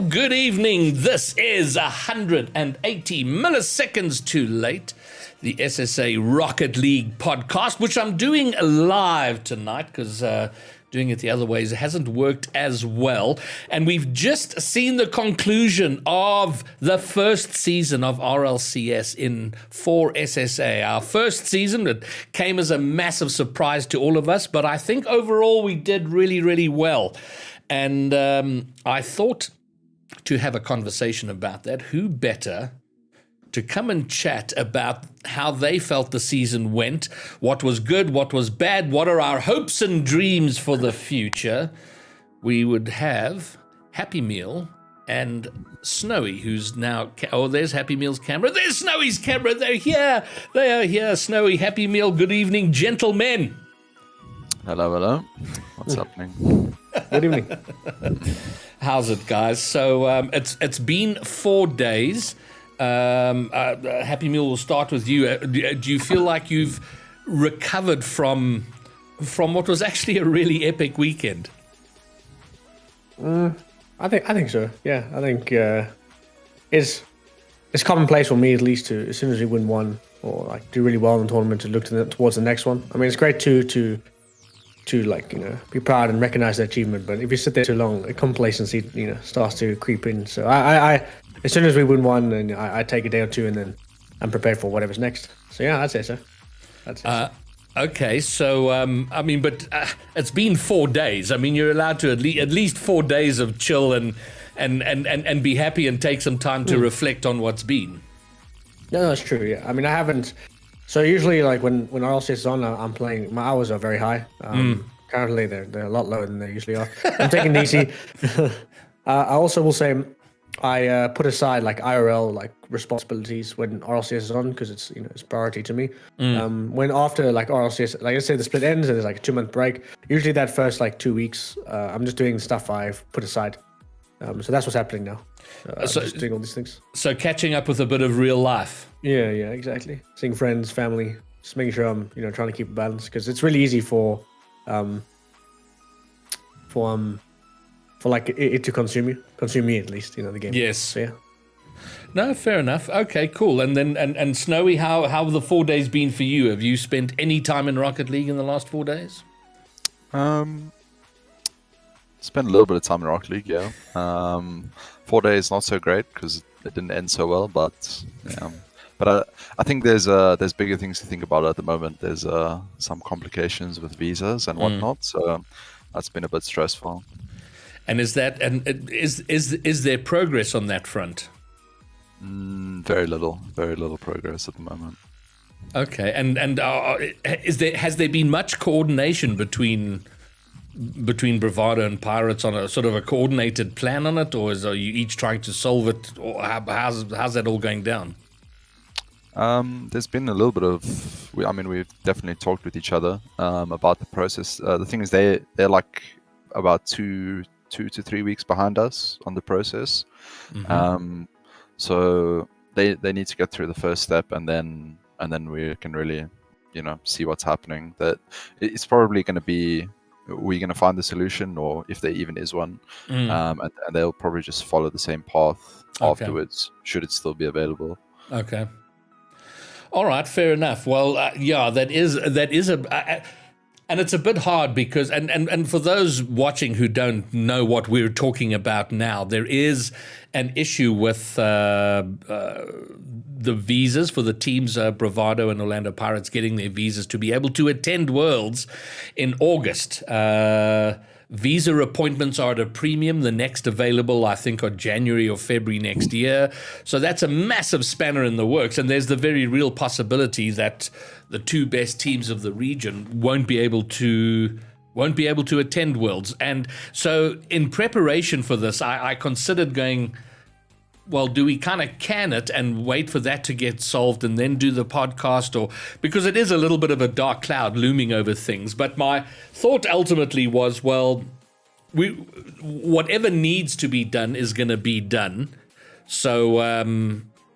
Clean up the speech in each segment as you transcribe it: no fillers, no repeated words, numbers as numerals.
good evening. This is 180 milliseconds too late. The SSA Rocket League podcast, which I'm doing live tonight because doing it the other ways hasn't worked as well. And we've just seen the conclusion of the first season of RLCS in 4 SSA. Our first season, it came as a massive surprise to all of us, but I think overall we did really, really well. And I thought to have a conversation about that. Who better to come and chat about how they felt the season went, what was good, what was bad, what are our hopes and dreams for the future? We would have Happymeal and Snowyy, who's now... there's Happymeal's camera. There's Snowyy's camera. They're here. They are here. Snowyy, Happymeal, good evening, gentlemen. Hello. What's happening? Good evening. How's it, guys? So it's been 4 days. Happymeal, will start with you. Do you feel like you've recovered from what was actually a really epic weekend? I think so. Yeah, I think it's commonplace for me at least to, as soon as we win one or like do really well in the tournament, to look towards the next one. I mean, it's great to like, be proud and recognize the achievement, but if you sit there too long, complacency starts to creep in. So I as soon as we win one, and I take a day or two, and then I'm prepared for whatever's next. So yeah, I'd say so. Okay, so I mean, but it's been 4 days. I mean, you're allowed to at least 4 days of chill and be happy and take some time to reflect on what's been. No, that's true. Yeah, I mean, I haven't. So usually, like when RLCS is on, I'm playing. My hours are very high. Currently, they're a lot lower than they usually are. I'm taking it easy. I also will say, I put aside like IRL like responsibilities when RLCS is on, because it's it's priority to me. When after like RLCS, like let's say the split ends and there's like a 2-month break, usually that first like 2 weeks, I'm just doing stuff I've put aside. So that's what's happening now. So just doing all these things. So catching up with a bit of real life. Yeah, exactly. Seeing friends, family, just making sure I'm trying to keep a balance, because it's really easy for like it to consume me at least, the game. Yes. So, yeah. No, fair enough. Okay, cool. And then and Snowyy, how have the 4 days been for you? Have you spent any time in Rocket League in the last 4 days? Spent a little bit of time in Rocket League, yeah. 4 days not so great because it didn't end so well, but yeah. But I think there's bigger things to think about at the moment. There's some complications with visas and whatnot, so that's been a bit stressful. And is there progress on that front? Very little progress at the moment. Okay, and has there been much coordination between Bravado and Pirates on a sort of a coordinated plan on it, or are you each trying to solve it, or how's that all going down? There's been a little bit of, we've definitely talked with each other about the process. The thing is, they're like about 2 to 3 weeks behind us on the process. So they need to get through the first step, and then we can really see what's happening. That it's probably going to be, we're going to find the solution, or if there even is one, and they'll probably just follow the same path afterwards, should it still be available. Okay. All right, fair enough. Well, yeah, that is and it's a bit hard because, and for those watching who don't know what we're talking about now, there is an issue with the visas for the teams, Bravado and Orlando Pirates, getting their visas to be able to attend Worlds in August. Visa appointments are at a premium. The next available, I think, are January or February next year. So that's a massive spanner in the works. And there's the very real possibility that the 2 best teams of the region won't be able to attend Worlds. And so in preparation for this, I considered going, well, do we kind of can it and wait for that to get solved and then do the podcast? Or because it is a little bit of a dark cloud looming over things. But my thought ultimately was, well, whatever needs to be done is going to be done. So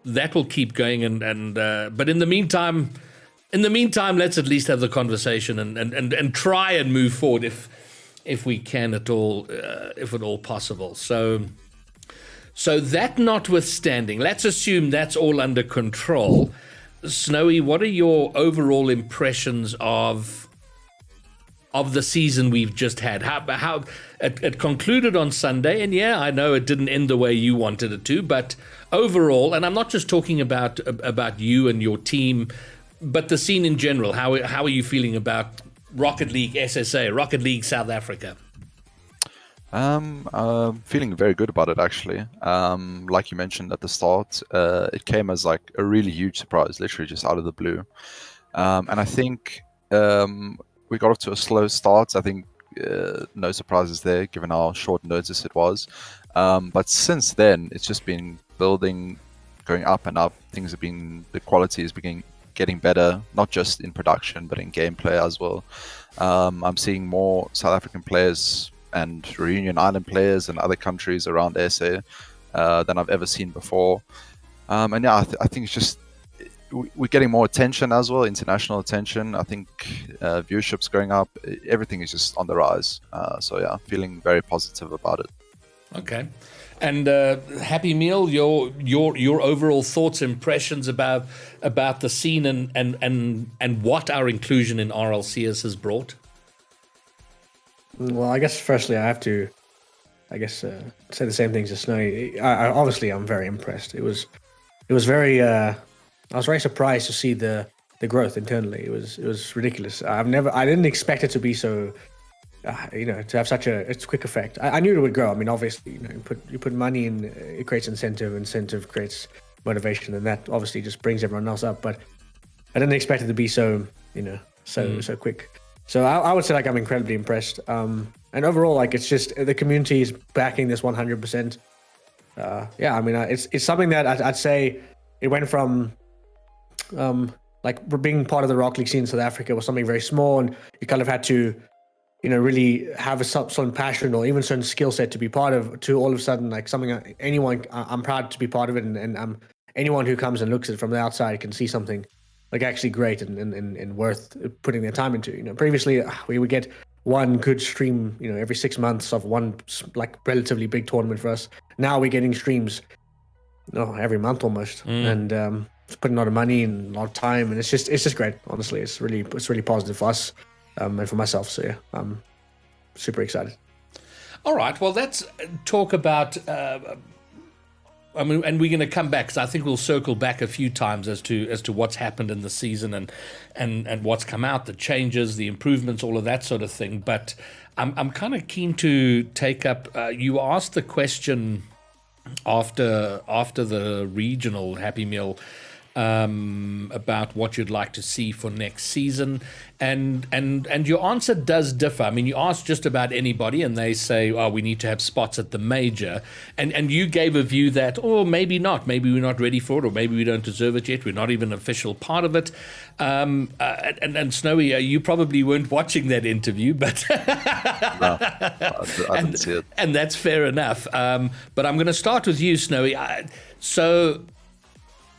that will keep going. And but in the meantime, let's at least have the conversation and try and move forward if we can at all, if at all possible. So So that notwithstanding, let's assume that's all under control. Snowy, what are your overall impressions of the season we've just had? How it concluded on Sunday, and yeah, I know it didn't end the way you wanted it to, but overall, and I'm not just talking about you and your team, but the scene in general. How are you feeling about Rocket League SSA, Rocket League South Africa? Feeling very good about it, actually. Like you mentioned at the start, it came as like a really huge surprise, literally just out of the blue. And I think we got off to a slow start. I think no surprises there, given how short notice it was. But since then, it's just been building, going up and up. The quality is getting better, not just in production, but in gameplay as well. I'm seeing more South African players and Reunion Island players and other countries around SA than I've ever seen before. And yeah, I think it's just, we're getting more attention as well, international attention. I think viewership's going up. Everything is just on the rise. So yeah, feeling very positive about it. Okay. And Happymeal, your overall thoughts, impressions about the scene and what our inclusion in RLCS has brought? Well, I guess firstly I have to, say the same things as Snowy. Obviously I'm very impressed. It was very. I was very surprised to see the growth internally. It was ridiculous. I didn't expect it to be so. To have such a quick effect. I knew it would grow. I mean, obviously, you put money in, it creates incentive creates motivation, and that obviously just brings everyone else up. But I didn't expect it to be so quick. So I would say like I'm incredibly impressed. And overall, like it's just the community is backing this 100%. Yeah, I mean, it's something that I'd say it went from like being part of the Rocket League scene in South Africa was something very small, and you kind of had to really have a certain passion or even certain skill set to be part of, to all of a sudden like something I'm proud to be part of it, and anyone who comes and looks at it from the outside can see something like actually great and worth putting their time into. Previously we would get one good stream every 6 months of one like relatively big tournament for us. Now we're getting streams every month almost, and it's putting a lot of money and a lot of time, and it's just great. Honestly, it's really positive for us. And for myself, so yeah, I'm super excited. All right, well, let's talk about. And we're going to come back, because I think we'll circle back a few times as to what's happened in the season and what's come out, the changes, the improvements, all of that sort of thing. But I'm kind of keen to take up. You asked the question after the regional Happymeal. About what you'd like to see for next season, and your answer does differ. I mean, you ask just about anybody, and they say, "Oh, we need to have spots at the major," and you gave a view that, "Oh, maybe not. Maybe we're not ready for it, or maybe we don't deserve it yet. We're not even an official part of it." And Snowy, you probably weren't watching that interview, but No, I didn't see it, and that's fair enough. But I'm going to start with you, Snowy. So.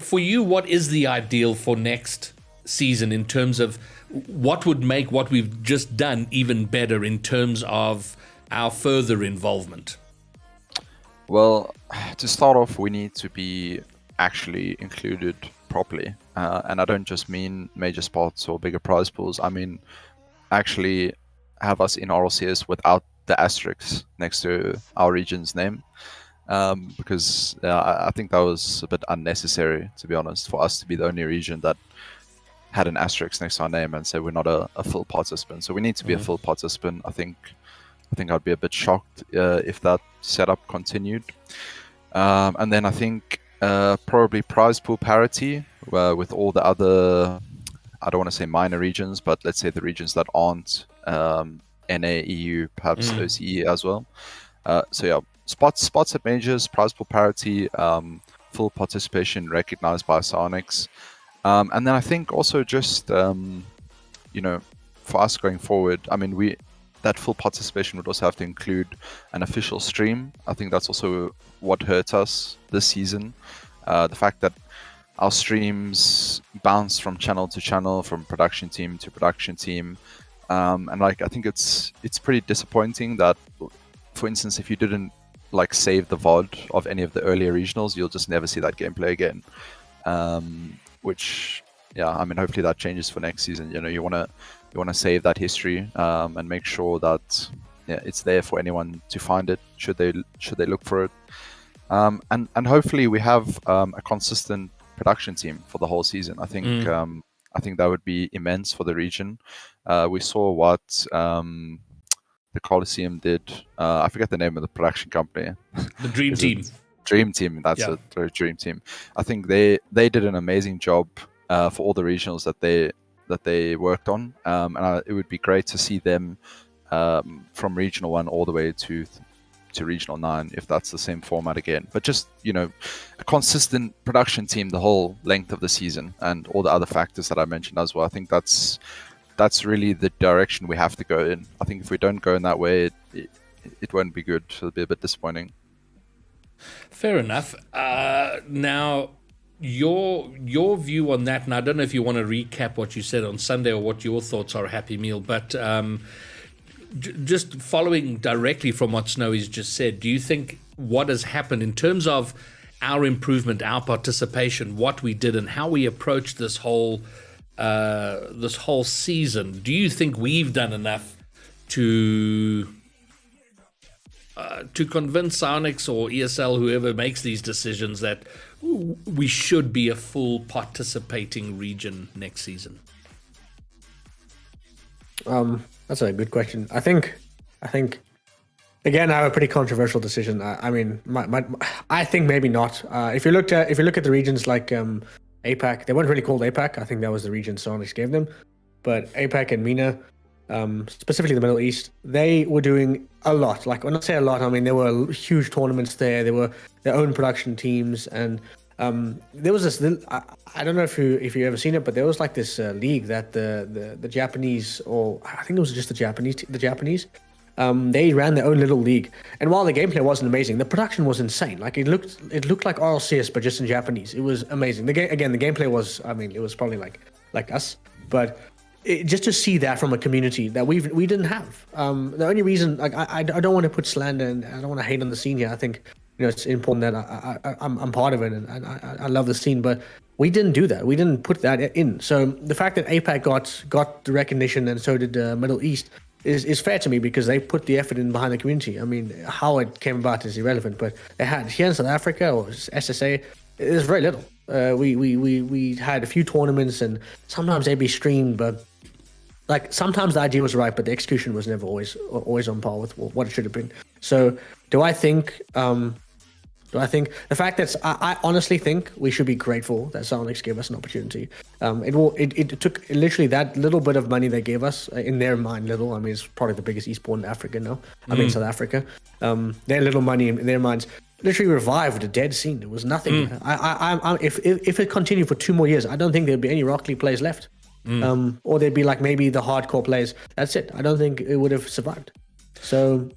For you, what is the ideal for next season in terms of what would make what we've just done even better in terms of our further involvement? Well, to start off, we need to be actually included properly. And I don't just mean major spots or bigger prize pools. I mean, actually have us in RLCS without the asterisks next to our region's name. Because I think that was a bit unnecessary, to be honest, for us to be the only region that had an asterisk next to our name and say we're not a full participant. So we need to be a full participant. I think I'd be a bit shocked if that setup continued. And then I think probably prize pool parity with all the other, I don't want to say minor regions, but let's say the regions that aren't NA, EU, perhaps OCE as well. So yeah. Spots at majors, prize pool parity, full participation recognized by Sonics. And then I think also just, for us going forward, I mean, that full participation would also have to include an official stream. I think that's also what hurt us this season. The fact that our streams bounce from channel to channel, from production team to production team. And I think it's pretty disappointing that, for instance, if you didn't like save the VOD of any of the earlier regionals, you'll just never see that gameplay again. Which, yeah, I mean, hopefully that changes for next season. You know, you wanna save that history and make sure that it's there for anyone to find it should they look for it. And hopefully we have a consistent production team for the whole season. I think that would be immense for the region. We saw what the Coliseum did. I forget the name of the production company. The Dream Team. Dream Team. That's it. The Dream Team. I think they did an amazing job for all the regionals that they worked on, and it would be great to see them from Regional 1 all the way to Regional 9 if that's the same format again. But just, you know, a consistent production team the whole length of the season, and all the other factors that I mentioned as well. I think that's really the direction we have to go in. I think if we don't go in that way, it won't be good. It'll be a bit disappointing. Fair enough. Now, your view on that, and I don't know if you want to recap what you said on Sunday or what your thoughts are, Happymeal, but just following directly from what Snowy's just said, do you think what has happened in terms of our improvement, our participation, what we did, and how we approached this whole season, do you think we've done enough to convince Onyx or ESL, whoever makes these decisions, that we should be a full participating region next season? That's a good question. I think again, I have a pretty controversial decision. I mean, I think maybe not. If you look at the regions like APAC, they weren't really called APAC. I think that was the region Sonics gave them. But APAC and MENA, specifically the Middle East, they were doing a lot. Like, when I say a lot, I mean there were huge tournaments there. There were their own production teams, and there was this. I don't know if you ever seen it, but there was like this league that the Japanese, or I think it was just the Japanese. They ran their own little league, and while the gameplay wasn't amazing, the production was insane. Like, it looked like RLCS but just in Japanese. It was amazing. The gameplay was, I mean, it was probably like us, but just to see that from a community that we didn't have. The only reason, like, I don't want to put slander and I don't want to hate on the scene here. I think, you know, it's important that I'm part of it, and I love the scene, but we didn't do that. We didn't put that in. So the fact that APAC got the recognition, and so did Middle East, is fair to me, because they put the effort in behind the community. I mean, how it came about is irrelevant, but they had here in South Africa, or SSA, there's very little. We had a few tournaments, and sometimes they'd be streamed, but like, sometimes the idea was right, but the execution was never always on par with what it should have been. So do I think the fact that I honestly think we should be grateful that Sonics gave us an opportunity. It took literally that little bit of money they gave us, in their mind, little. I mean, it's probably the biggest esport in Africa now. I mean, South Africa. Their little money in their minds literally revived a dead scene. It was nothing. If it continued for 2 more years, I don't think there'd be any Rocket League players left. Or they'd be like maybe the hardcore players. That's it. I don't think it would have survived. So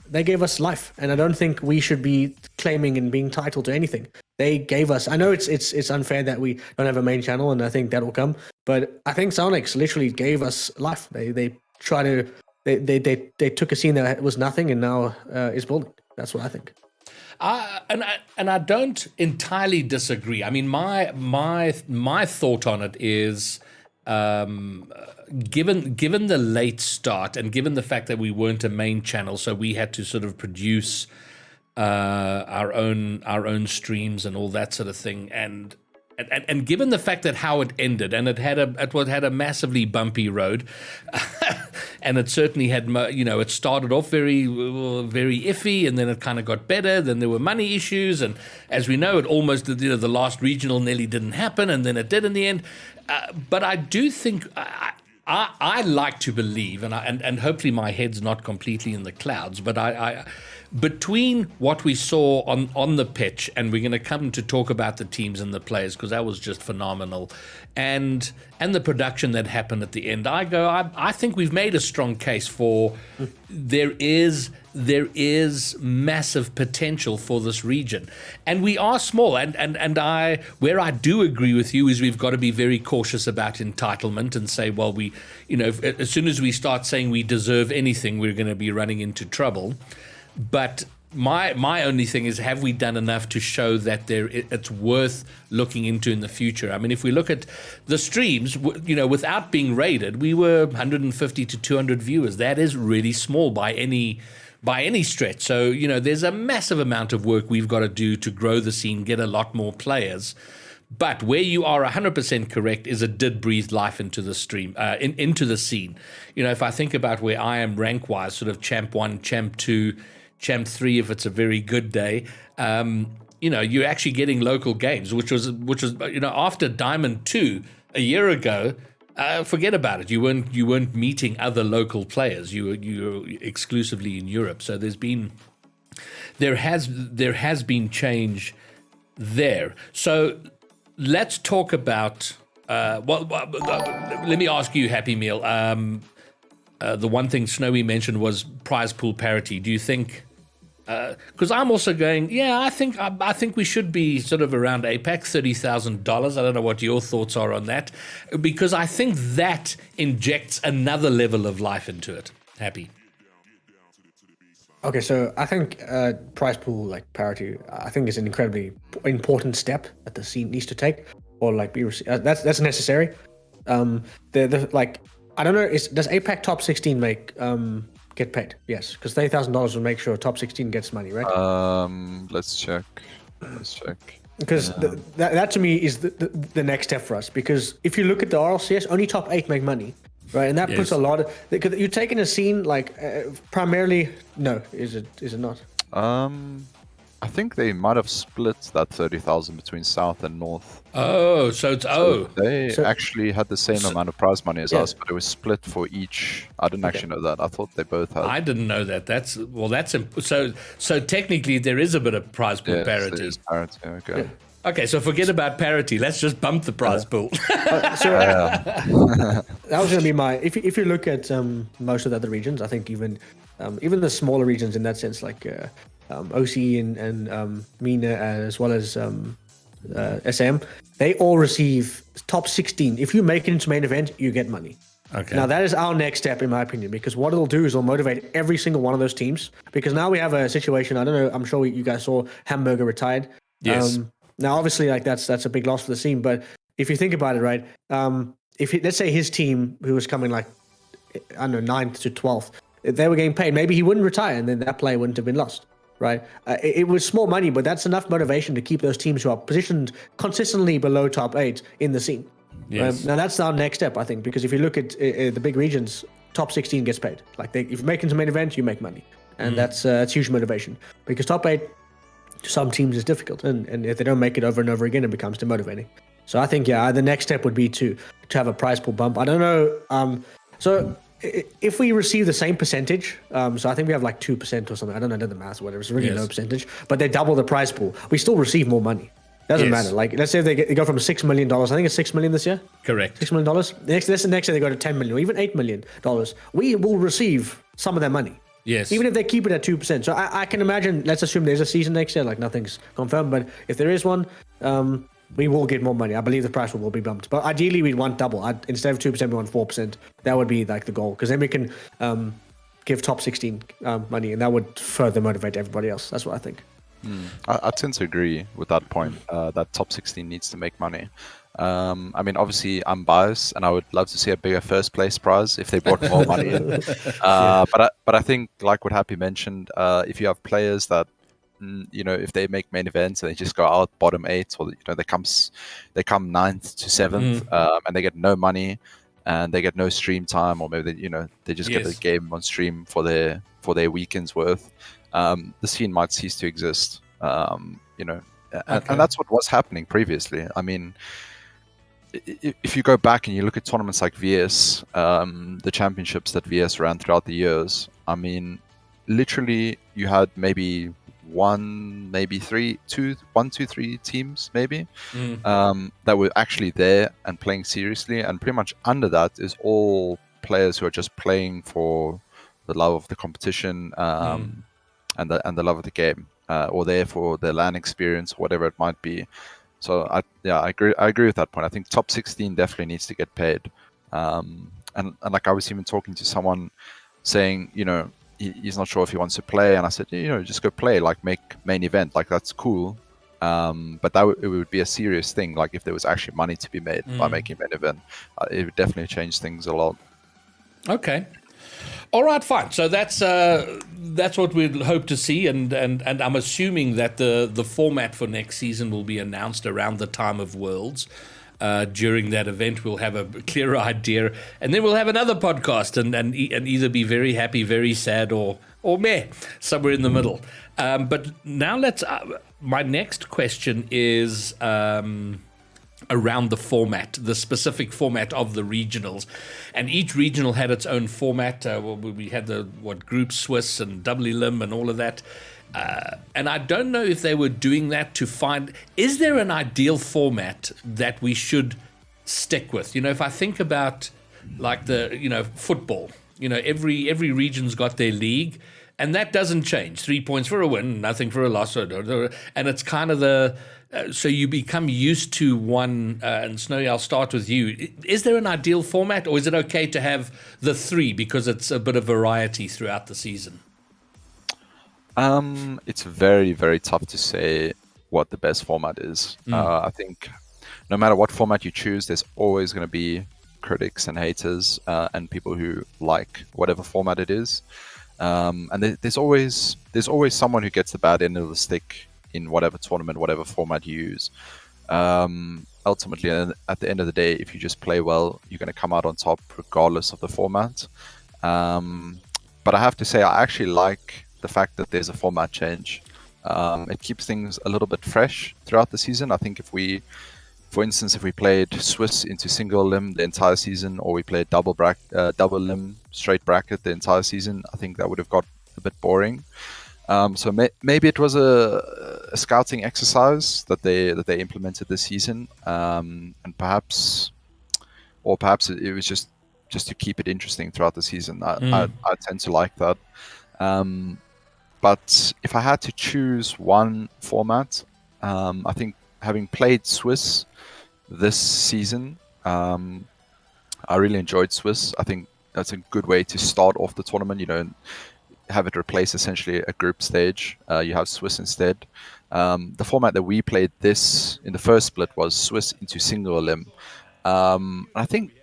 they gave us life, and I don't think we should be claiming and being titled to anything. They gave us. I know it's unfair that we don't have a main channel, and I think that will come. But I think Sonics literally gave us life. They took a scene that was nothing, and now is building. That's what I think. And I don't entirely disagree. I mean, my thought on it is, given the late start, and given the fact that we weren't a main channel, so we had to sort of produce our own streams and all that sort of thing, and given the fact that how it ended, and it had a massively bumpy road, and it certainly had, you know, it started off very iffy, and then it kind of got better. Then there were money issues, and as we know, it almost, you know, the last regional nearly didn't happen, and then it did in the end. But I do think I like to believe, and hopefully my head's not completely in the clouds, but I between what we saw on the pitch, and we're going to come to talk about the teams and the players, because that was just phenomenal, and the production that happened at the end, I think we've made a strong case for there is massive potential for this region, and we are small, and where I do agree with you is we've got to be very cautious about entitlement and say, well, we, you know, as soon as we start saying we deserve anything, we're going to be running into trouble. But my only thing is, have we done enough to show that it's worth looking into in the future? I mean, if we look at the streams, without being rated, we were 150 to 200 viewers. That is really small by any stretch. So, there's a massive amount of work we've got to do to grow the scene, get a lot more players. But where you are 100% correct is it did breathe life into the stream, into the scene. If I think about where I am rank-wise, sort of Champ 1, Champ 2, Champ 3 if it's a very good day, you're actually getting local games, which was after Diamond 2 a year ago, forget about it. You weren't meeting other local players. You were exclusively in Europe. So there has been change there. So let's talk about let me ask you, Happymeal. The one thing Snowy mentioned was prize pool parity. Do you think? Because I'm also going, I think we should be sort of around APAC, $30,000. I don't know what your thoughts are on that, because I think that injects another level of life into it. Happy. Okay, so I think prize pool parity, I think is an incredibly important step that the scene needs to take, or that's necessary. I don't know. Does APAC top 16 get paid? Yes, because $30,000 will make sure top 16 gets money, right? Let's check. Because that to me is the next step for us. Because if you look at the RLCS, only top 8 make money, right? And that puts a lot of. Because you're taking a scene primarily. No, is it not? I think they might have split that 30,000 between South and North. Oh, so they actually had the same amount of prize money as us, but it was split for each. I didn't actually know that. I thought they both had. I didn't know that. So technically there is a bit of prize pool parity. There is parity. Okay. Yeah. Okay, so forget about parity. Let's just bump the prize pool. That was going to be my. If you look at most of the other regions, I think even the smaller regions in that sense, like OC and MENA, as well as SM, they all receive top 16. If you make it into main event, you get money. Okay. Now that is our next step, in my opinion, because what it'll do is it'll motivate every single one of those teams. Because now we have a situation. I don't know. I'm sure you guys saw Hamburger retired. Yes. Now, obviously, that's a big loss for the scene. But if you think about it, right? Let's say his team, who was coming 9th to 12th, if they were getting paid, maybe he wouldn't retire, and then that player wouldn't have been lost. Right, it was small money, but that's enough motivation to keep those teams who are positioned consistently below top 8 in the scene. Yes. Now that's our next step, I think, because if you look at the big regions, top 16 gets paid. If you make it into main event, you make money, and that's huge motivation. Because top 8 to some teams is difficult, and if they don't make it over and over again, it becomes demotivating. So I think the next step would be to have a prize pool bump. I don't know. So if we receive the same percentage, so I think we have 2% or something. I don't know the math or whatever. It's a really low percentage, but they double the prize pool. We still receive more money. Doesn't matter. Let's say they go from $6 million. I think it's $6 million this year. Correct. $6 million. Next year they go to $10 million or even $8 million. We will receive some of that money. Yes. Even if they keep it at 2%. So I can imagine. Let's assume there's a season next year. Nothing's confirmed, but if there is one, we will get more money. I believe the price will be bumped. But ideally, we'd want double. Instead of 2%, we want 4%. That would be the goal, because then we can give top 16 money, and that would further motivate everybody else. That's what I think. I tend to agree with that point, that top 16 needs to make money. I mean, obviously, I'm biased, and I would love to see a bigger first place prize if they brought more money in. But I think, like what Happy mentioned, if you have players that, if they make main events and they just go out bottom 8, or they come 9th to 7th, and they get no money and they get no stream time, or maybe they just get a game on stream for their weekend's worth, the scene might cease to exist. And that's what was happening previously. I mean, if you go back and you look at tournaments like VS, the championships that VS ran throughout the years, I mean, literally you had maybe one, maybe three teams maybe that were actually there and playing seriously, and pretty much under that is all players who are just playing for the love of the competition and the love of the game, or there for their LAN experience, whatever it might be. So I agree with that point. I think top 16 definitely needs to get paid, and I was even talking to someone saying, he's not sure if he wants to play, and I said, just go play, like make main event, like that's cool. But it would be a serious thing, like if there was actually money to be made by making main event, it would definitely change things a lot. Okay. All right, fine. So that's what we'd hope to see, and I'm assuming that the format for next season will be announced around the time of Worlds. During that event, we'll have a clearer idea, and then we'll have another podcast and either be very happy, very sad, or meh, somewhere in the middle. But now my next question is around the format, the specific format of the regionals, and each regional had its own format. We had the group Swiss and double elim and all of that. And I don't know if they were doing that to find, is there an ideal format that we should stick with? If I think about like football, every region's got their league, and that doesn't change. 3 points for a win, nothing for a loss. And it's kind of so you become used to one, and Snowy, I'll start with you. Is there an ideal format, or is it okay to have the 3 because it's a bit of variety throughout the season? It's very, very tough to say what the best format is. I think no matter what format you choose, there's always going to be critics and haters and people who like whatever format it is. And there's always someone who gets the bad end of the stick in whatever tournament, whatever format you use. Ultimately, at the end of the day, if you just play well, you're going to come out on top regardless of the format. But I have to say, I actually like the fact that there's a format change. It keeps things a little bit fresh throughout the season. I think for instance, if we played Swiss into single limb the entire season, or we played double limb straight bracket the entire season, I think that would have got a bit boring. So maybe it was a scouting exercise that they implemented this season, and perhaps it was just to keep it interesting throughout the season. I tend to like that. But if I had to choose one format, I think having played Swiss this season, I really enjoyed Swiss. I think that's a good way to start off the tournament, have it replace essentially a group stage. You have Swiss instead. The format that we played in the first split was Swiss into single elim. I think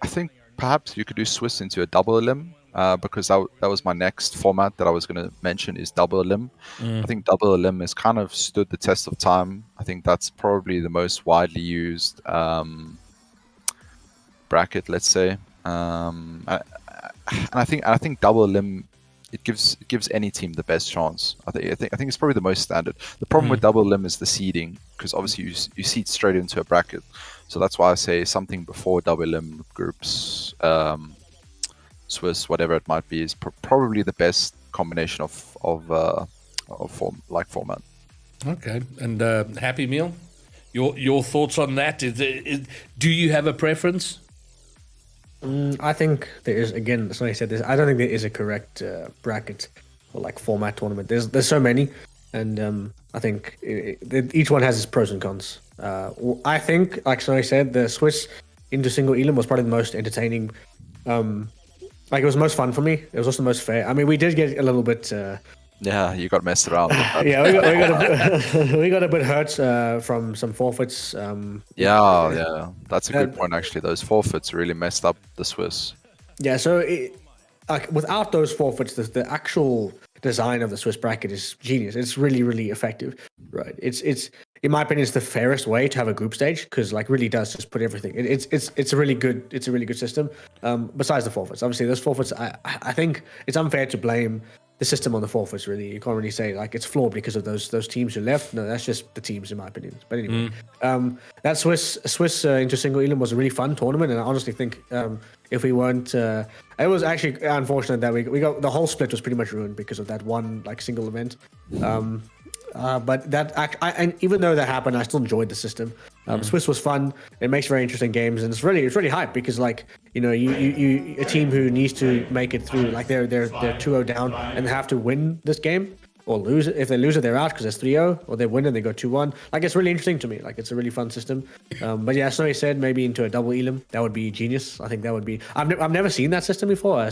perhaps you could do Swiss into a double elim. Because that was my next format that I was going to mention is double elim. I think double elim has kind of stood the test of time. I think that's probably the most widely used bracket, let's say. And I think double elim, it gives any team the best chance. I think it's probably the most standard. The problem with double elim is the seeding, because obviously you seed straight into a bracket. So that's why I say something before double elim groups. Swiss, whatever it might be, is probably the best combination of format. Okay, and Happymeal, your thoughts on that? Do you have a preference? I think there is. Again, as I said, I don't think there is a correct bracket or format tournament. There's so many, and I think each one has its pros and cons. I think, like I said, the Swiss into single elim was probably the most entertaining. It was most fun for me. It was also the most fair. I mean, we did get a little bit. Yeah, you got messed around. Yeah, we got a bit hurt from some forfeits. Yeah, that's a good point actually. Those forfeits really messed up the Swiss. Yeah, so without those forfeits, the actual design of the Swiss bracket is genius. It's really, really effective. Right. It's in my opinion, it's the fairest way to have a group stage, because really does just put everything. It's a really good system. Besides the forfeits, obviously those forfeits, I think it's unfair to blame the system on the forfeits. Really, you can't really say it's flawed because of those teams who left. No, that's just the teams in my opinion. But anyway, that Swiss into single elim was a really fun tournament, and I honestly think if we weren't, it was actually unfortunate that we got the whole split was pretty much ruined because of that one single event. But and even though that happened, I still enjoyed the system. Swiss was fun. It makes very interesting games, and it's really hype because you a team who needs to make it through, they're 2-0 down and have to win this game. or lose it. If they lose it, they're out because it's 3-0, or they win and they go 2-1. Like, it's really interesting to me. Like, it's a really fun system. But yeah, Snowy said maybe into a double elim. That would be genius. I think that would be. I've never seen that system before. A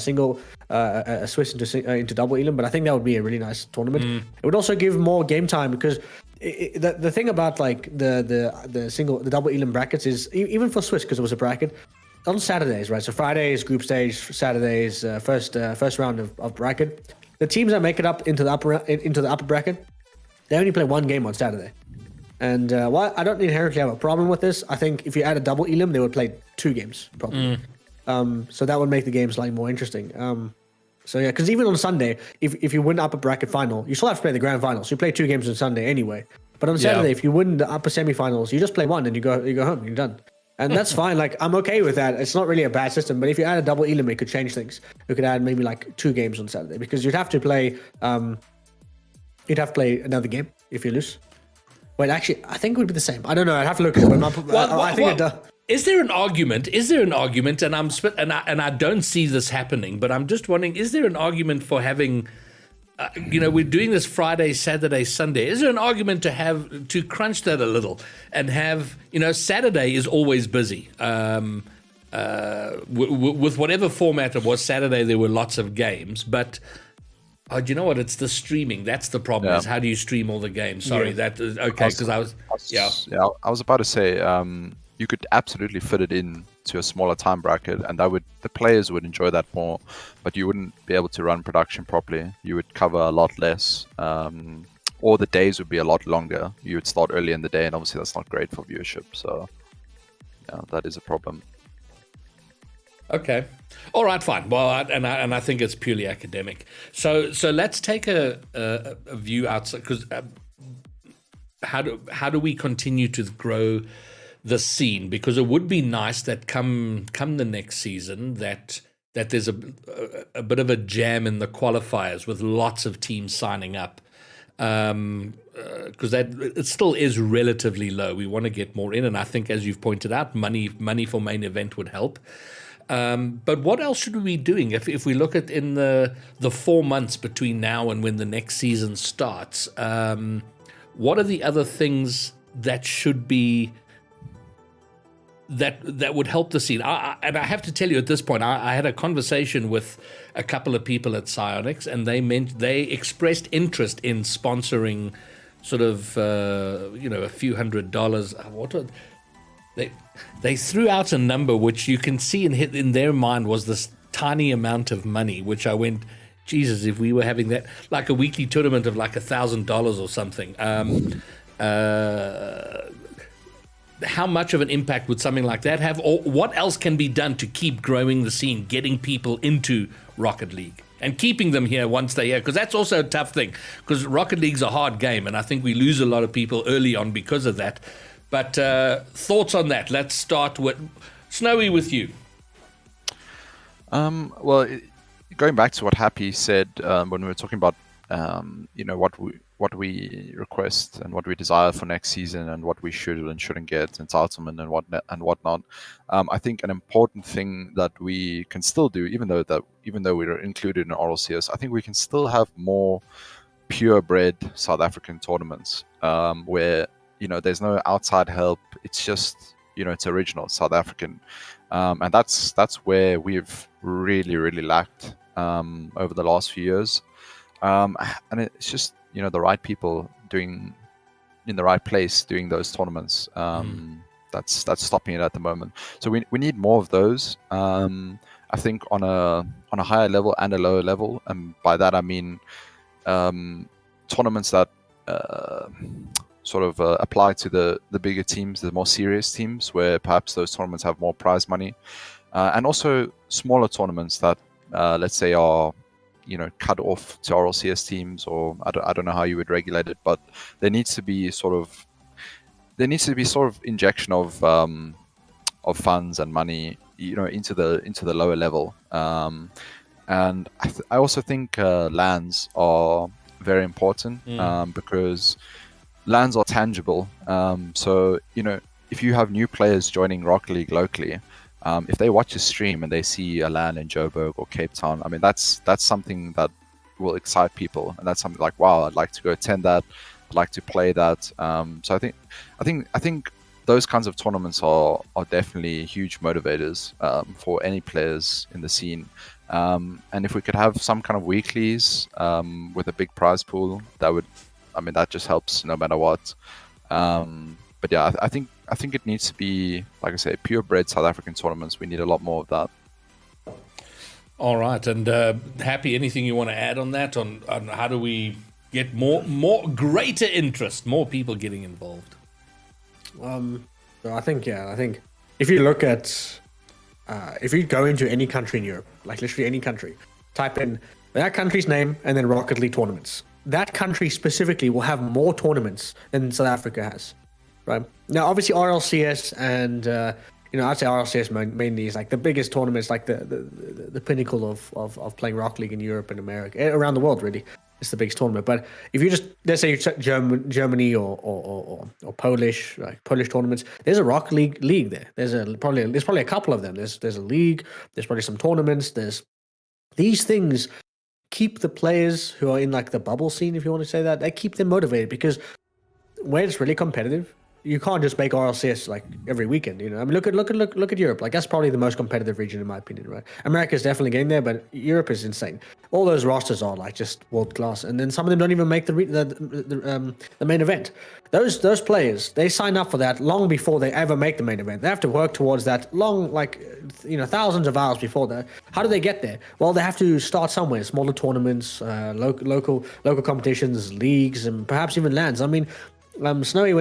Swiss into double elim, but I think that would be a really nice tournament. It would also give more game time because the thing about like the double elim brackets is even for Swiss, because it was a bracket on Saturdays, right? So Fridays group stage, Saturdays first round of bracket. The teams that make it up into the upper bracket, they only play one game on Saturday. And while I don't inherently have a problem with this, I think if you add a double elim, they would play 2 games probably. So that would make the game slightly more interesting. So yeah, because even on Sunday, if you win the upper bracket final, you still have to play the grand final. So you play 2 games on Sunday anyway. But on Saturday, if you win the upper semifinals, you just play 1 and you go home. You're done. And that's fine. Like, I'm okay with that. It's not really a bad system. But if you add a double elim, it could change things. You could add maybe like 2 games on Saturday because you'd have to play another game if you lose. Wait, actually, I think it would be the same. I don't know. I'd have to look at it. But I think it does. Is there an argument? And I don't see this happening. But I'm just wondering: is there an argument for having? We're doing this Friday, Saturday, Sunday. Is there an argument to crunch that a little and have, Saturday is always busy. With whatever format it was, Saturday there were lots of games. But do you know what? It's the streaming. That's the problem. Is how do you stream all the games? Sorry, that is okay. Because I was about to say you could absolutely fit it in to a smaller time bracket, and the players would enjoy that more, but you wouldn't be able to run production properly. You would cover a lot less, or the days would be a lot longer. You would start early in the day, and obviously that's not great for viewership. So yeah, that is a problem. Okay, all right, fine. Well, I think it's purely academic. So let's take a view outside, because how do we continue to grow the scene? Because it would be nice that come the next season that there's a bit of a jam in the qualifiers with lots of teams signing up, because it still is relatively low. We want to get more in, and I think, as you've pointed out, money for main event would help. But what else should we be doing if we look at in the 4 months between now and when the next season starts? What are the other things that should be that would help the scene? And I have to tell you, at this point, I had a conversation with a couple of people at Psionics, and they expressed interest in sponsoring sort of a few $100s. They threw out a number which you can see in their mind was this tiny amount of money, which I went, Jesus, if we were having that, like a weekly tournament of like $1,000 or something. How much of an impact would something like that have? Or what else can be done to keep growing the scene, getting people into Rocket League and keeping them here once they're here? Because that's also a tough thing, because Rocket League's a hard game, and I think we lose a lot of people early on because of that. But thoughts on that? Let's start with Snowy, with you. Well, going back to what Happy said when we were talking about what we request and what we desire for next season, and what we should and shouldn't get, entitlement and whatnot. I think an important thing that we can still do, even though we're included in RLCS, I think we can still have more purebred South African tournaments where there's no outside help. It's just it's original South African, and that's where we've really lacked over the last few years. And it's just the right people doing in the right place doing those tournaments. That's stopping it at the moment. So we need more of those. I think on a higher level and a lower level, and by that I mean tournaments that sort of apply to the bigger teams, the more serious teams, where perhaps those tournaments have more prize money, and also smaller tournaments that let's say are cut off to RLCS teams, or I don't know how you would regulate it, but there needs to be sort of injection of funds and money into the lower level, and I also think LANs are very important because LANs are tangible. So if you have new players joining Rocket League locally, if they watch a stream and they see a LAN in Joburg or Cape Town, I mean that's something that will excite people, and that's something like, wow, I'd like to go attend that, I'd like to play that. So I think those kinds of tournaments are definitely huge motivators for any players in the scene. And if we could have some kind of weeklies with a big prize pool, that just helps no matter what. But yeah, I think it needs to be, like I say, purebred South African tournaments. We need a lot more of that. All right, and Happy, anything you want to add on that? On how do we get more greater interest, more people getting involved? So I think if you look at if you go into any country in Europe, like literally any country, type in that country's name and then Rocket League tournaments. That country specifically will have more tournaments than South Africa has, right? Now, obviously RLCS and I'd say RLCS mainly is like the biggest tournaments, like the pinnacle of playing Rocket League in Europe and America, around the world really. It's the biggest tournament. But if you just, let's say you check Germany or Polish, like Polish tournaments, there's a Rocket League there. There's probably a couple of them. There's a league. There's probably some tournaments. There's these things keep the players who are in like the bubble scene, if you want to say that, they keep them motivated, because where it's really competitive, you can't just make RLCS like every weekend. I mean, look at Europe. Like that's probably the most competitive region in my opinion, right? America is definitely getting there, but Europe is insane. All those rosters are like just world class, and then some of them don't even make the main event. Those players, they sign up for that long before they ever make the main event. They have to work towards that long, like thousands of hours before that. How do they get there? Well, they have to start somewhere. Smaller tournaments, local competitions, leagues, and perhaps even lands. I mean. Snowyy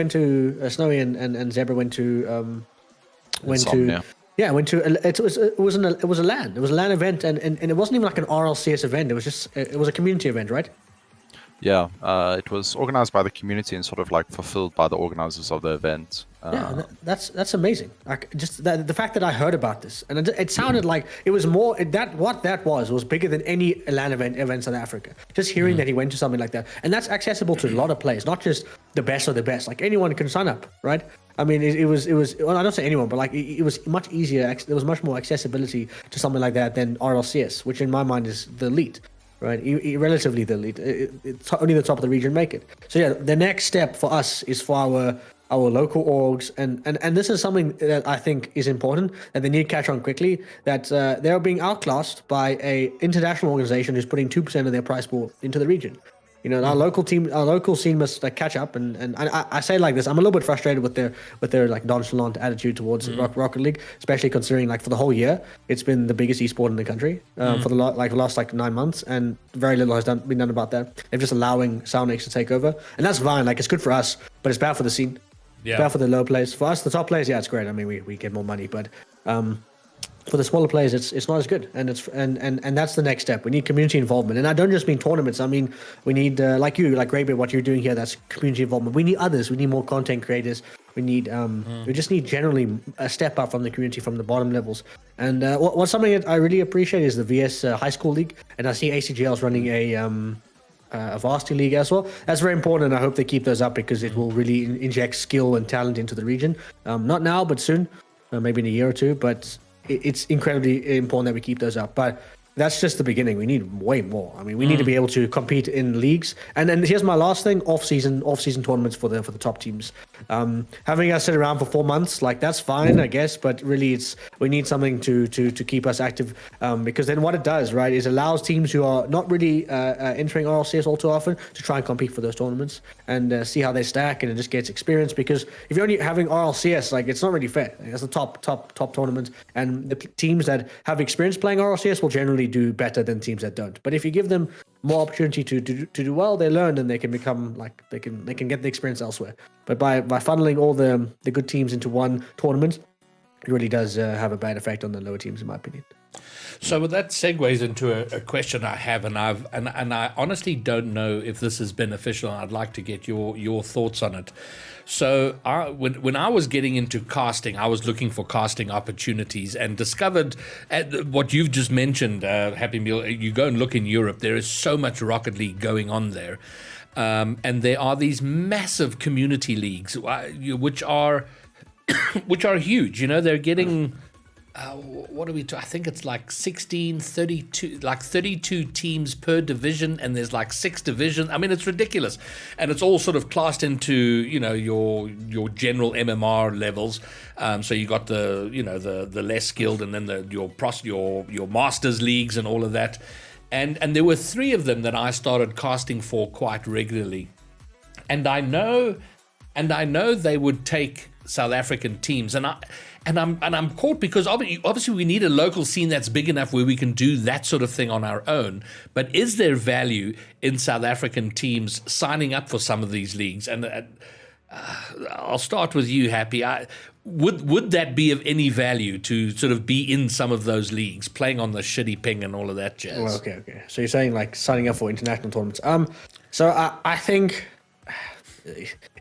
and Zebra went to it was a LAN event, and it wasn't even like an RLCS event. It was a community event, right? Yeah, it was organized by the community and sort of like fulfilled by the organizers of the event. That's amazing. Like just the fact that I heard about this, and it sounded like it was more what that was bigger than any LAN event in South Africa. Just hearing that he went to something like that, and that's accessible to a lot of players, not just the best of the best. Like anyone can sign up, right? I mean, it was. Well, I don't say anyone, but like it was much easier. There was much more accessibility to something like that than RLCS, which in my mind is the elite. Right, relatively the elite. It's only the top of the region make it. So yeah, the next step for us is for our local orgs, and this is something that I think is important, that they need to catch on quickly. That they're being outclassed by a international organization who's putting 2% of their prize pool into the region. Our local scene must catch up, and I say it like this. I'm a little bit frustrated with their like nonchalant attitude towards Rocket League, especially considering like for the whole year it's been the biggest esport in the country for the last 9 months, and very little has been done about that. They're just allowing Soundx to take over, and that's fine. Like it's good for us, but it's bad for the scene. Yeah. It's bad for the low players. For us, the top players, yeah, it's great. I mean, we get more money, but for the smaller players, it's not as good, and that's the next step. We need community involvement, and I don't just mean tournaments. I mean we need like Greybeard, what you're doing here. That's community involvement. We need others. We need more content creators. We need we just need generally a step up from the community, from the bottom levels. And what's something that I really appreciate is the VS High School League, and I see ACGL is running a varsity league as well. That's very important, and I hope they keep those up, because it will really inject skill and talent into the region. Not now, but soon, maybe in a year or two. But it's incredibly important that we keep those up. But that's just the beginning. We need way more. I mean, we need to be able to compete in leagues. And then here's my last thing: off-season tournaments for the top teams. Having us sit around for 4 months, like that's fine, I guess. But really, we need something to keep us active, because then what it does, right, is allows teams who are not really entering RLCS all too often to try and compete for those tournaments and see how they stack, and it just gets experience. Because if you're only having RLCS, like it's not really fair. Like, that's the top tournament, and the teams that have experience playing RLCS will generally do better than teams that don't. But if you give them more opportunity to do well, they learn, and they can become like they can get the experience elsewhere. But by funneling all the good teams into one tournament, it really does have a bad effect on the lower teams, in my opinion. So that segues into a question I have, and I honestly don't know if this is beneficial, and I'd like to get your thoughts on it. So when I was getting into casting, I was looking for casting opportunities and discovered what you've just mentioned, Happymeal. You go and look in Europe, there is so much Rocket League going on there. And there are these massive community leagues, which are huge. They're getting what are we? I think it's like 16, 32, like 32 teams per division, and there's like 6 divisions. I mean, it's ridiculous, and it's all sort of classed into your general MMR levels. So you got the less skilled, and then your masters leagues and all of that, and there were 3 of them that I started casting for quite regularly, and I know they would take South African teams, and I'm caught because obviously we need a local scene that's big enough where we can do that sort of thing on our own. But is there value in South African teams signing up for some of these leagues? And I'll start with you, Happy. Would that be of any value to sort of be in some of those leagues, playing on the shitty ping and all of that jazz? Well, okay. So you're saying like signing up for international tournaments? So I think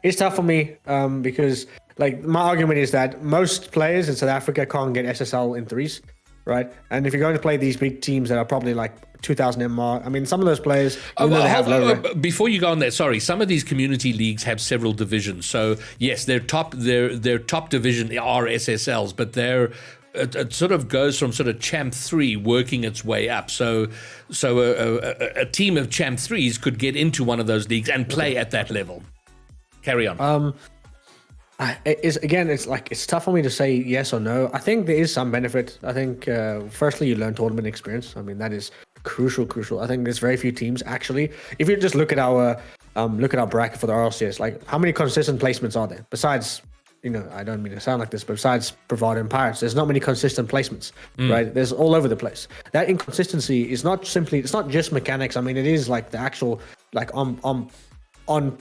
it's tough for me because like my argument is that most players in South Africa can't get SSL in 3s, right? And if you're going to play these big teams that are probably like 2,000 MR, I mean, some of those players, before you go on there, sorry, some of these community leagues have several divisions. So yes, their top division are SSLs, but it sort of goes from sort of Champ 3 working its way up. So a team of Champ 3s could get into one of those leagues and play at that level. Carry on. It's tough for me to say yes or no. I think there is some benefit. I think firstly you learn tournament experience. I mean that is crucial. I think there's very few teams actually. If you just look at our bracket for the RLCS, like how many consistent placements are there? Besides, I don't mean to sound like this, but besides Bravado and Pirates, there's not many consistent placements, right? There's all over the place. That inconsistency is it's not just mechanics. I mean, it is like the actual like on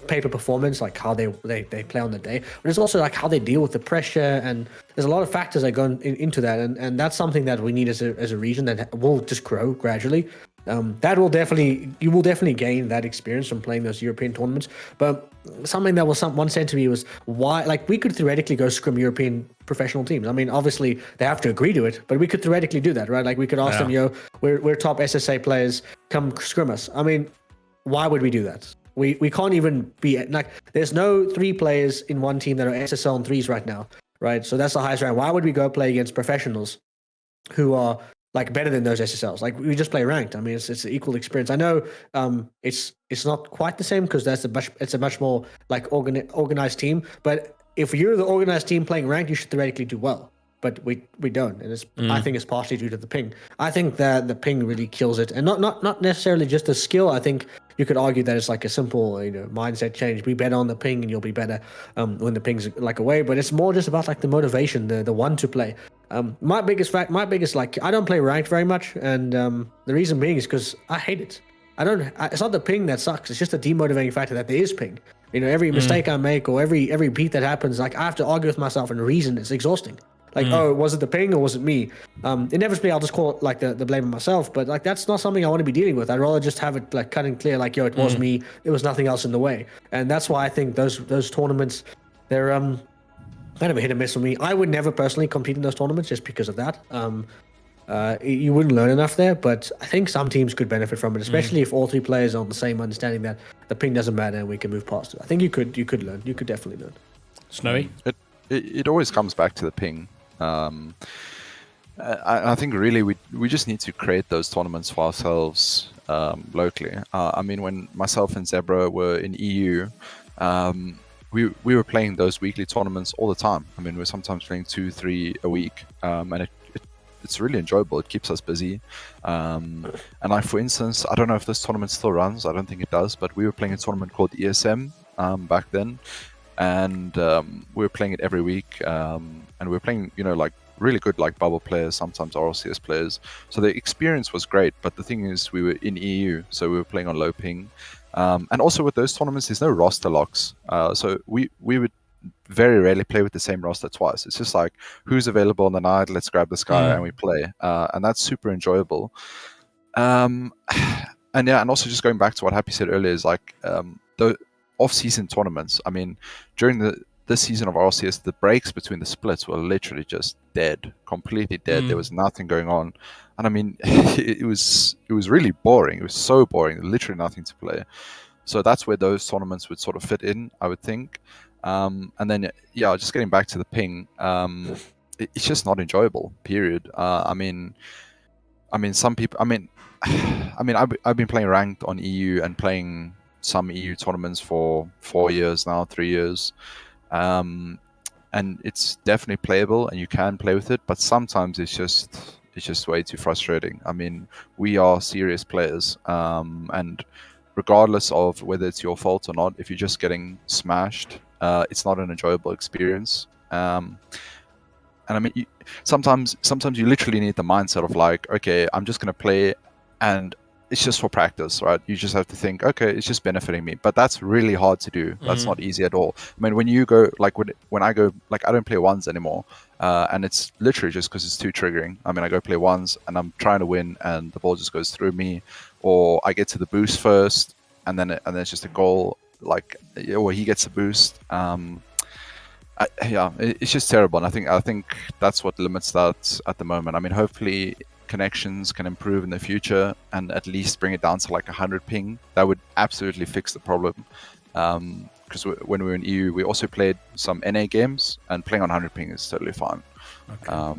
paper performance, like how they play on the day, but it's also like how they deal with the pressure, and there's a lot of factors that go into that, and that's something that we need as a region that will just grow gradually. You will definitely gain that experience from playing those European tournaments. But something that was once said to me was why, like, we could theoretically go scrim European professional teams. I mean, obviously they have to agree to it, but we could theoretically do that, right? Like we could ask them, we're top SSA players, come scrim us. I mean, why would we do that? We can't even be like, there's no 3 players in one team that are SSL and 3s right now, right? So that's the highest rank. Why would we go play against professionals who are like better than those SSLs? Like we just play ranked. I mean, it's an equal experience. I know it's not quite the same because it's a much more like organized team. But if you're the organized team playing ranked, you should theoretically do well. But we don't, and I think it's partially due to the ping. I think that the ping really kills it, and not necessarily just the skill. I think you could argue that it's like a simple mindset change. Be better on the ping, and you'll be better when the ping's like away. But it's more just about like the motivation, the want to play. My biggest like I don't play ranked very much, and the reason being is because I hate it. It's not the ping that sucks. It's just a demotivating factor that there is ping. Every mistake I make or every beat that happens, like I have to argue with myself and reason. It's exhausting. Like, was it the ping or was it me? Inevitably, I'll just call it like the blame on myself. But like, that's not something I want to be dealing with. I'd rather just have it like cut and clear. Like, it was me. There was nothing else in the way. And that's why I think those tournaments, they're kind of a hit and miss for me. I would never personally compete in those tournaments just because of that. You wouldn't learn enough there. But I think some teams could benefit from it, especially if all 3 players are on the same understanding that the ping doesn't matter and we can move past it. I think you could learn. You could definitely learn. Snowy? It always comes back to the ping. I think really we just need to create those tournaments for ourselves locally. I mean, when myself and Zebra were in EU, we were playing those weekly tournaments all the time. I mean, we're sometimes playing 2-3 a week, and it's really enjoyable. It keeps us busy. And for instance, I don't know if this tournament still runs. I don't think it does, but we were playing a tournament called ESM back then. And we were playing it every week, and we were playing, like really good like bubble players, sometimes RLCS players. So the experience was great, but the thing is we were in EU, so we were playing on low ping. And also with those tournaments, there's no roster locks. So we would very rarely play with the same roster twice. It's just like, who's available on the night, let's grab this guy and we play. And that's super enjoyable. And also just going back to what Happy said earlier is like, the off-season tournaments. I mean, during this season of RLCS, the breaks between the splits were literally just dead, completely dead. There was nothing going on, and I mean, it was really boring. It was so boring, literally nothing to play. So that's where those tournaments would sort of fit in, I would think. And then just getting back to the ping, it's just not enjoyable. Period. Some people. I've been playing ranked on EU and playing some EU tournaments for 4 years now, 3 years, and it's definitely playable and you can play with it. But sometimes it's just way too frustrating. I mean, we are serious players, and regardless of whether it's your fault or not, if you're just getting smashed, it's not an enjoyable experience. And I mean, sometimes you literally need the mindset of like, okay, I'm just gonna play, and it's just for practice, right? You just have to think, okay, it's just benefiting me. But that's really hard to do. That's not easy at all. I mean, when you go like when I go like I don't play ones anymore, and it's literally just because it's too triggering. I mean, I go play ones and I'm trying to win, and the ball just goes through me, or I get to the boost first, and then it's just a goal, like, or he gets a boost. It's just terrible, and I think that's what limits that at the moment. I mean, hopefully connections can improve in the future and at least bring it down to like 100 ping. That would absolutely fix the problem. Because when we were in EU, we also played some NA games, and playing on 100 ping is totally fine. Okay.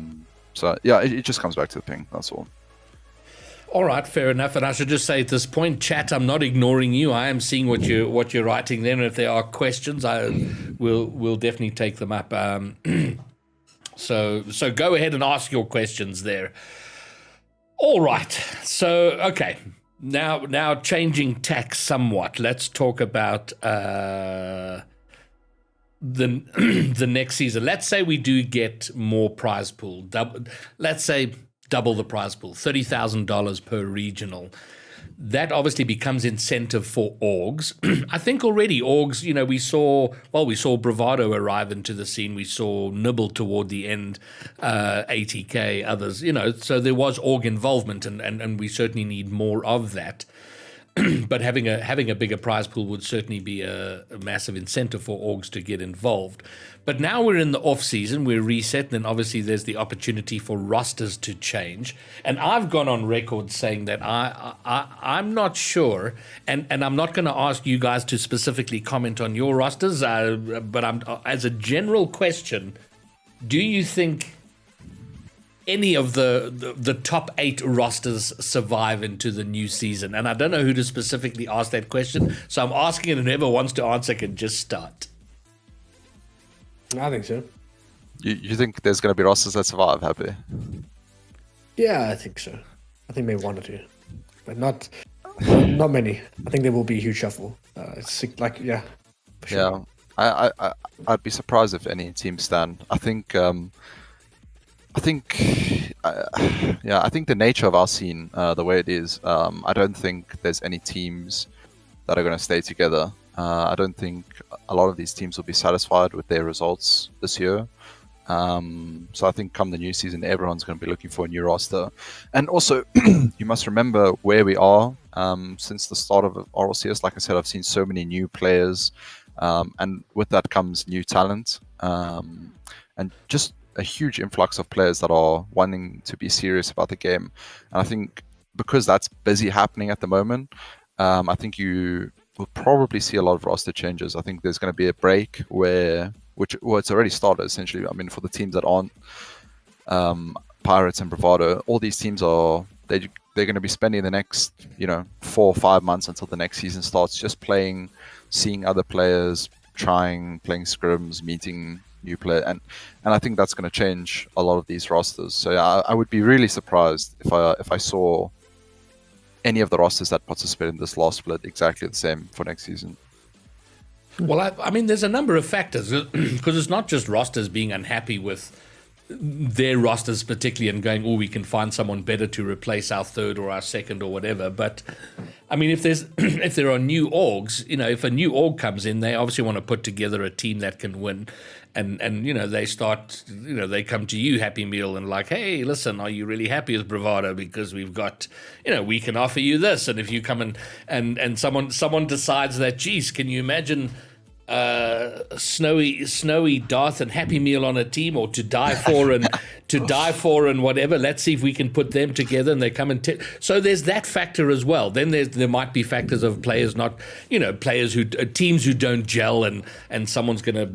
So yeah, it just comes back to the ping. That's all. All right, fair enough. And I should just say at this point, chat, I'm not ignoring you. I am seeing what you're writing there, and if there are questions, we'll definitely take them up. So go ahead and ask your questions there. All right. So okay, now changing tack somewhat. Let's talk about the next season. Let's say we do get more prize pool. Let's say double the prize pool, $30,000 per regional. That obviously becomes incentive for orgs. I think already orgs, we saw Bravado arrive into the scene. We saw Nibble toward the end, ATK, others, so there was org involvement, and we certainly need more of that. But having a bigger prize pool would certainly be a massive incentive for orgs to get involved. But now we're in the off season, we're reset, and then obviously there's the opportunity for rosters to change. And I've gone on record saying that I'm not sure, and I'm not going to ask you guys to specifically comment on your rosters, but as a general question, do you think any of the top 8 rosters survive into the new season? And I don't know who to specifically ask that question, so I'm asking it, and whoever wants to answer can just start. I think so. You think there's going to be rosters that survive, Happy? Yeah, I think so. I think maybe 1 or 2, but not many. I think there will be a huge shuffle. It's like, yeah. Sure. Yeah, I'd be surprised if any teams stand. I think the nature of our scene, the way it is, I don't think there's any teams that are going to stay together. I don't think a lot of these teams will be satisfied with their results this year. So I think come the new season, everyone's going to be looking for a new roster. And also, you must remember where we are since the start of RLCS. Like I said, I've seen so many new players, and with that comes new talent, and just a huge influx of players that are wanting to be serious about the game. And I think because that's busy happening at the moment, I think you will probably see a lot of roster changes. I think there's going to be a break it's already started essentially. I mean, for the teams that aren't Pirates and Bravado, all these teams they're going to be spending the next 4 or 5 months until the next season starts, just playing, seeing other players, playing scrims, meeting new player, and I think that's going to change a lot of these rosters. So yeah, I would be really surprised if I saw any of the rosters that participated in this last split exactly the same for next season. Well, I mean, there's a number of factors, because it's not just rosters being unhappy with their rosters particularly and going, we can find someone better to replace our third or our second or whatever. But I mean, if there are new orgs, if a new org comes in, they obviously want to put together a team that can win. And they start, they come to you, Happymeal, and like, hey, listen, are you really happy with Bravado? Because we've got, we can offer you this. And if you come and someone decides that, geez, can you imagine Snowyy, Darth, and Happymeal on a team, or to die for and whatever. Let's see if we can put them together, and they come and so there's that factor as well. Then there might be factors of players teams who don't gel, and someone's going to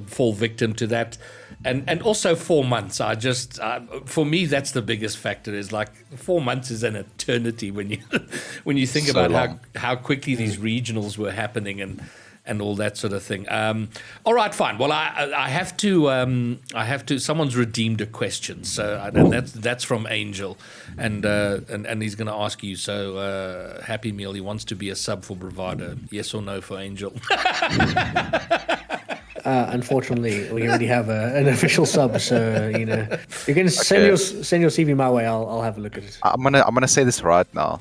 fall victim to that. and also 4 months. I just for me that's the biggest factor. Is like 4 months is an eternity when you think So about long. how quickly these regionals were happening and all that sort of thing. All right, fine. Well, I have to. Someone's redeemed a question, so and that's from Angel, and he's going to ask you. So Happy Meal, he wants to be a sub for Bravado. Yes or no for Angel? Unfortunately, we already have an official sub, so you can send your CV my way. I'll have a look at it. I'm gonna say this right now.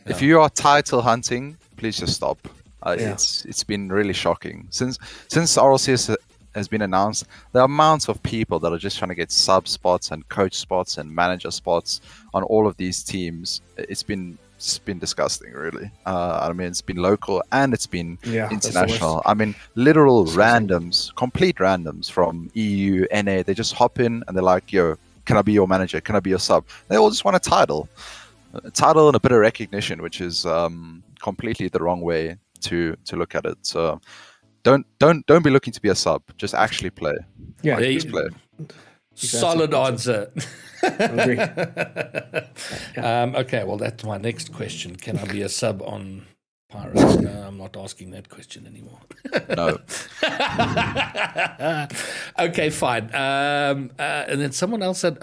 If you are title hunting, please just stop. It's been really shocking since RLCS has been announced. The amounts of people that are just trying to get sub spots and coach spots and manager spots on all of these teams, it's been disgusting, really. I mean, it's been local and it's been international. I mean, literal randoms, complete randoms from EU, NA. They just hop in and they're like, "Yo, can I be your manager? Can I be your sub?" They all just want a title and a bit of recognition, which is completely the wrong way to look at it. So don't be looking to be a sub. Just actually play. Yeah, just play. Solid answer. Agree. Okay, well, that's my next question. Can I be a sub on Pirates? No, I'm not asking that question anymore. No. Okay, fine. And then someone else said,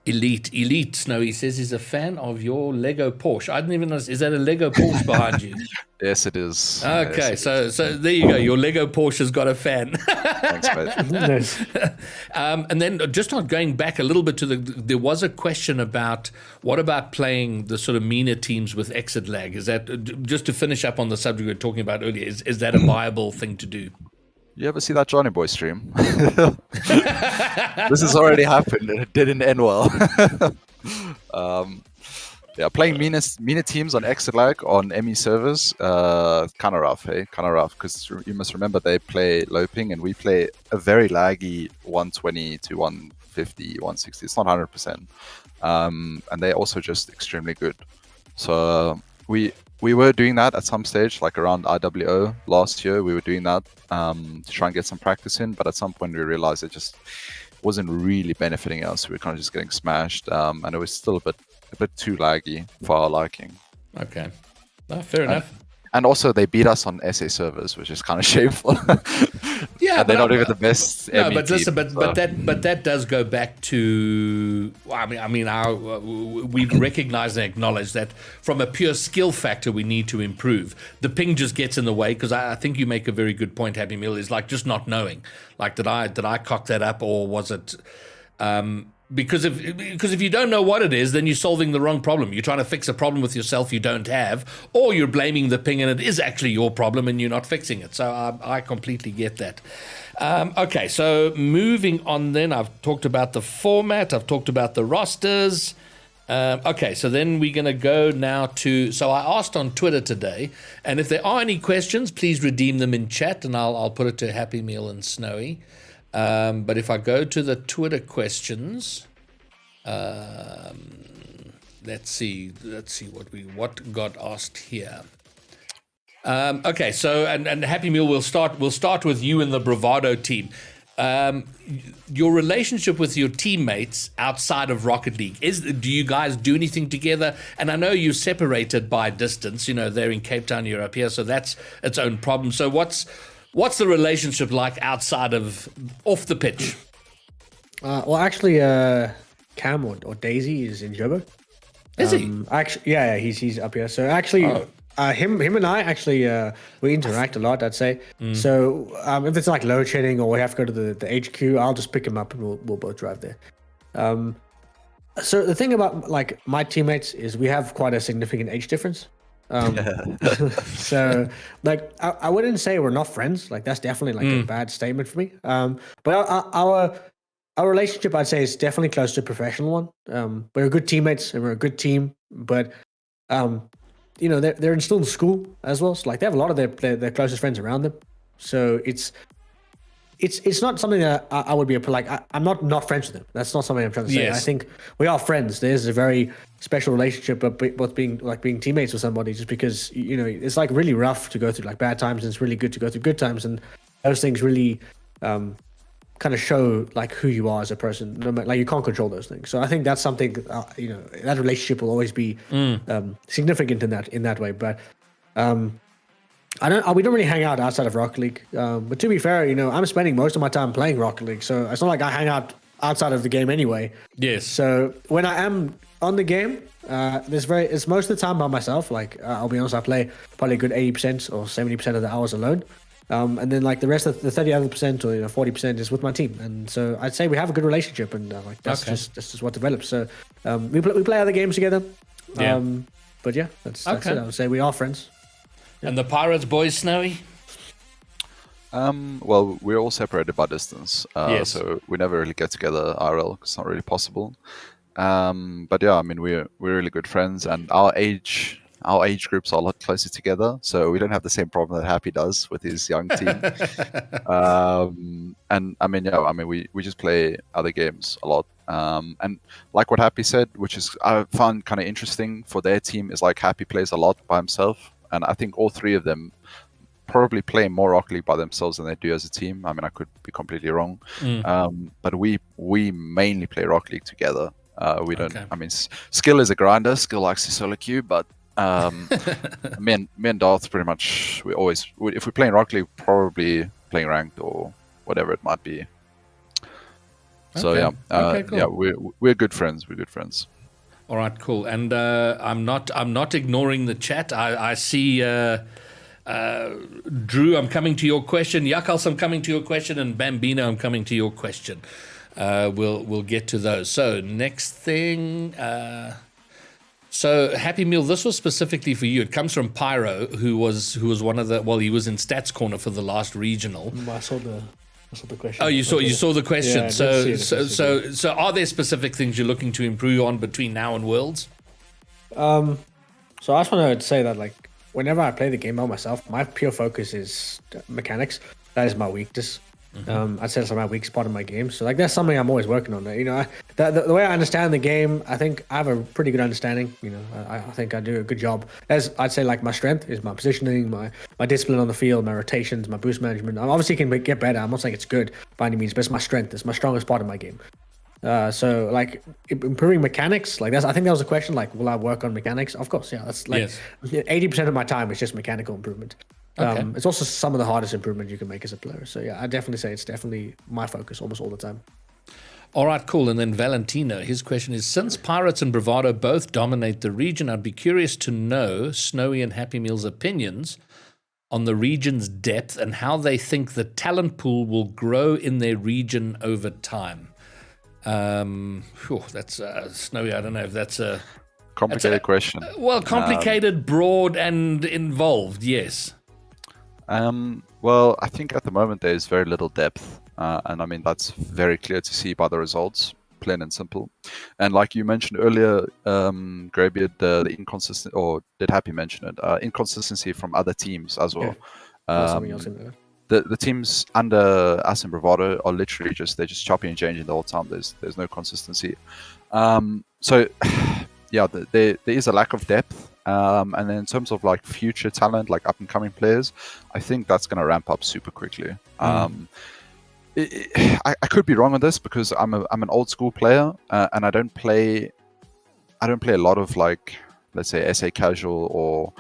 Elite Snowy says he's a fan of your Lego Porsche. I didn't even know. Is that a Lego Porsche behind you? Yes, it is. Okay, Yes, it so there you go. Your Lego Porsche has got a fan. Thanks, mate. Nice. And then just on going back a little bit to there was a question about what about playing the sort of meaner teams with exit lag? Is that, just to finish up on the subject we were talking about earlier, is that a viable thing to do? You ever see that Johnny Boy stream? This has already happened and it didn't end well. Playing meaner teams on exit lag on ME servers, kind of rough, hey? Kind of rough, because you must remember they play low ping and we play a very laggy 120 to 150, 160. It's not 100%. And they're also just extremely good. So we were doing that at some stage, like around IWO last year. We were doing that to try and get some practice in, but at some point we realized it just wasn't really benefiting us. We were kind of just getting smashed, and it was still a bit too laggy for our liking. Okay, no, fair enough. And also they beat us on SA servers, which is kind of shameful. Yeah, and they're not even the best. No, ME but listen, team, but that does go back to. I mean, we've recognized and acknowledged that from a pure skill factor, we need to improve. The ping just gets in the way, because I think you make a very good point, Happy Meal, is like just not knowing. Like, did I cock that up, or was it? Because if you don't know what it is, then you're solving the wrong problem. You're trying to fix a problem with yourself you don't have, or you're blaming the ping and it is actually your problem and you're not fixing it. So I completely get that. Okay, so moving on then. I've talked about the format. I've talked about the rosters. Okay, so then we're going to go now to... So I asked on Twitter today, and if there are any questions, please redeem them in chat, and I'll put it to Happy Meal and Snowy. But if I go to the Twitter questions, let's see what got asked here. Okay, so and Happy Meal, we'll start with you and the Bravado team. Your relationship with your teammates outside of Rocket League, do you guys do anything together? And I know you're separated by distance. They're in Cape Town, you're up here, so that's its own problem. So what's the relationship like outside of off the pitch? Well, actually, Cam or Daisy is in Joburg. Is he? Actually, yeah, he's up here. So actually, him and I actually we interact a lot, I'd say. So if it's like load shedding or we have to go to the HQ, I'll just pick him up and we'll both drive there. So the thing about like my teammates is we have quite a significant age difference. So like I wouldn't say we're not friends. Like that's definitely like a bad statement for me. But our relationship, I'd say, is definitely close to a professional one. We're good teammates and we're a good team. But they're still in school as well. So like they have a lot of their closest friends around them. So it's not something that I would be like. I'm not friends with them. That's not something I'm trying to say. Yes. I think we are friends. There's a very special relationship, but being teammates with somebody, just because it's like really rough to go through like bad times, and it's really good to go through good times, and those things really kind of show like who you are as a person. Like you can't control those things. So I think that's something that relationship will always be significant in that way. But we don't really hang out outside of Rocket League. But to be fair, I'm spending most of my time playing Rocket League, so it's not like I hang out outside of the game anyway. Yes. So when I am on the game, it's most of the time by myself. Like I'll be honest, I play probably a good 80% or 70% of the hours alone. And then like the rest of the 30 other percent or 40% is with my team. And so I'd say we have a good relationship, and like that's just what develops. So we play other games together. Yeah. But yeah, that's it. I would say we are friends. And the Pirates boys, Snowy? Well, we're all separated by distance, so we never really get together IRL. It's not really possible. But yeah, I mean, we're really good friends, and our age groups are a lot closer together, so we don't have the same problem that Happy does with his young team. And I mean, we just play other games a lot. And like what Happy said, which is I found kind of interesting for their team, is like Happy plays a lot by himself, and I think all three of them probably play more Rocket League by themselves than they do as a team. I mean, I could be completely wrong, but we mainly play Rocket League together. We don't. I mean, Skill is a grinder. Skill likes to solo queue, but me and Darth pretty much if we're playing Rocket League, probably playing ranked or whatever it might be. So cool. Yeah, we're good friends. We're good friends. All right, cool. And I'm not ignoring the chat. I see Drew, I'm coming to your question. Yakals, I'm coming to your question, and Bambino, I'm coming to your question. We'll get to those. So next thing. So Happymeal, this was specifically for you. It comes from Pyro, who was one of the. Well, he was in Stats Corner for the last regional. I saw the question. Oh, you saw the question. Yeah, so are there specific things you're looking to improve on between now and Worlds? So I just want to say that like whenever I play the game by myself, my pure focus is mechanics. That is my weakness. I'd say that's my weak spot in my game. So like that's something I'm always working on. The way I understand the game, I think I have a pretty good understanding. I think I do a good job. As I'd say, like my strength is my positioning, my discipline on the field, my rotations, my boost management. I obviously can get better. I'm not saying it's good by any means, but it's my strength. It's my strongest part of my game. So like improving mechanics, like I think that was a question. Like, will I work on mechanics? Of course, yeah. That's like 80% of my time is just mechanical improvement. Okay. It's also some of the hardest improvement you can make as a player. So yeah, I definitely say it's definitely my focus almost all the time. All right, cool. And then Valentino, his question is, since Pirates and Bravado both dominate the region, I'd be curious to know Snowy and Happymeal's opinions on the region's depth and how they think the talent pool will grow in their region over time. That's Snowy. I don't know if that's a complicated question. Well, complicated, broad, and involved. Yes. Well, I think at the moment there's very little depth, and I mean that's very clear to see by the results, plain and simple. And like you mentioned earlier, Greybeard, the inconsistent, or did Happy mention it? Inconsistency from other teams as well. Something else in there. The teams under us and Bravado are literally just chopping and changing the whole time. There's no consistency. So yeah, there is a lack of depth. And then in terms of like future talent, like up and coming players, I think that's going to ramp up super quickly. I could be wrong on this because I'm an old school player, and I don't play a lot of like, let's say SA casual, or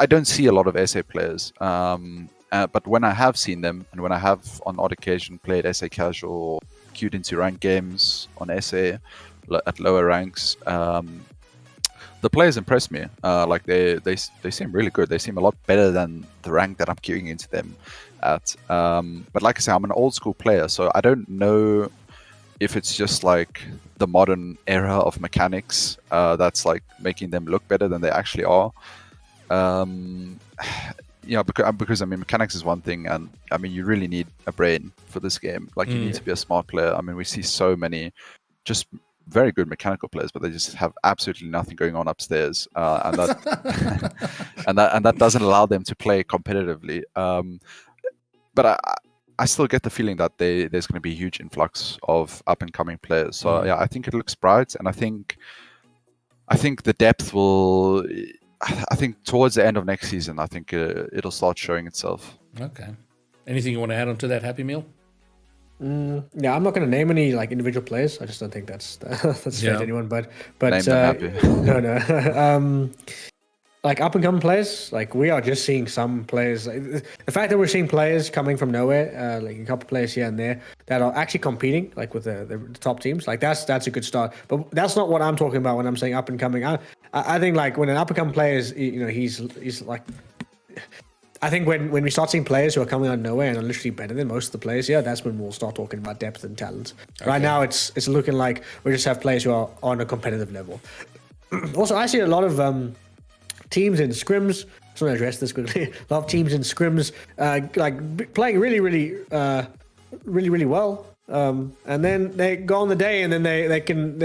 I don't see a lot of SA players. But when I have seen them, and when I have on odd occasion played SA casual or queued into ranked games on SA at lower ranks, the players impress me. Like they seem really good. They seem a lot better than the rank that I'm queuing into them at. But like I say, I'm an old school player, so I don't know if it's just like the modern era of mechanics that's like making them look better than they actually are. Because I mean, mechanics is one thing, and I mean, you really need a brain for this game. Like, you need to be a smart player. I mean, we see so many just very good mechanical players, but they just have absolutely nothing going on upstairs, and that and that doesn't allow them to play competitively. But I still get the feeling that there's going to be a huge influx of up and coming players. So yeah, I think it looks bright, and I think the depth will. I think towards the end of next season, I think it'll start showing itself. Okay. Anything you want to add on to that, Happymeal? Yeah, I'm not going to name any like individual players. I just don't think that's fair to anyone. But Name them happy. no. Like up and coming players, like we are just seeing some players. Like, the fact that we're seeing players coming from nowhere, like a couple players here and there that are actually competing, like with the top teams, like that's a good start. But that's not what I'm talking about when I'm saying up and coming. I think like when an up and coming player is, he's like. I think when we start seeing players who are coming out of nowhere and are literally better than most of the players, that's when we'll start talking about depth and talent. Okay. Right now, it's looking like we just have players who are on a competitive level. Also, I see a lot of teams in scrims. I just want to address this quickly. A lot of teams in scrims, like playing really well. And then they go on the day, and then they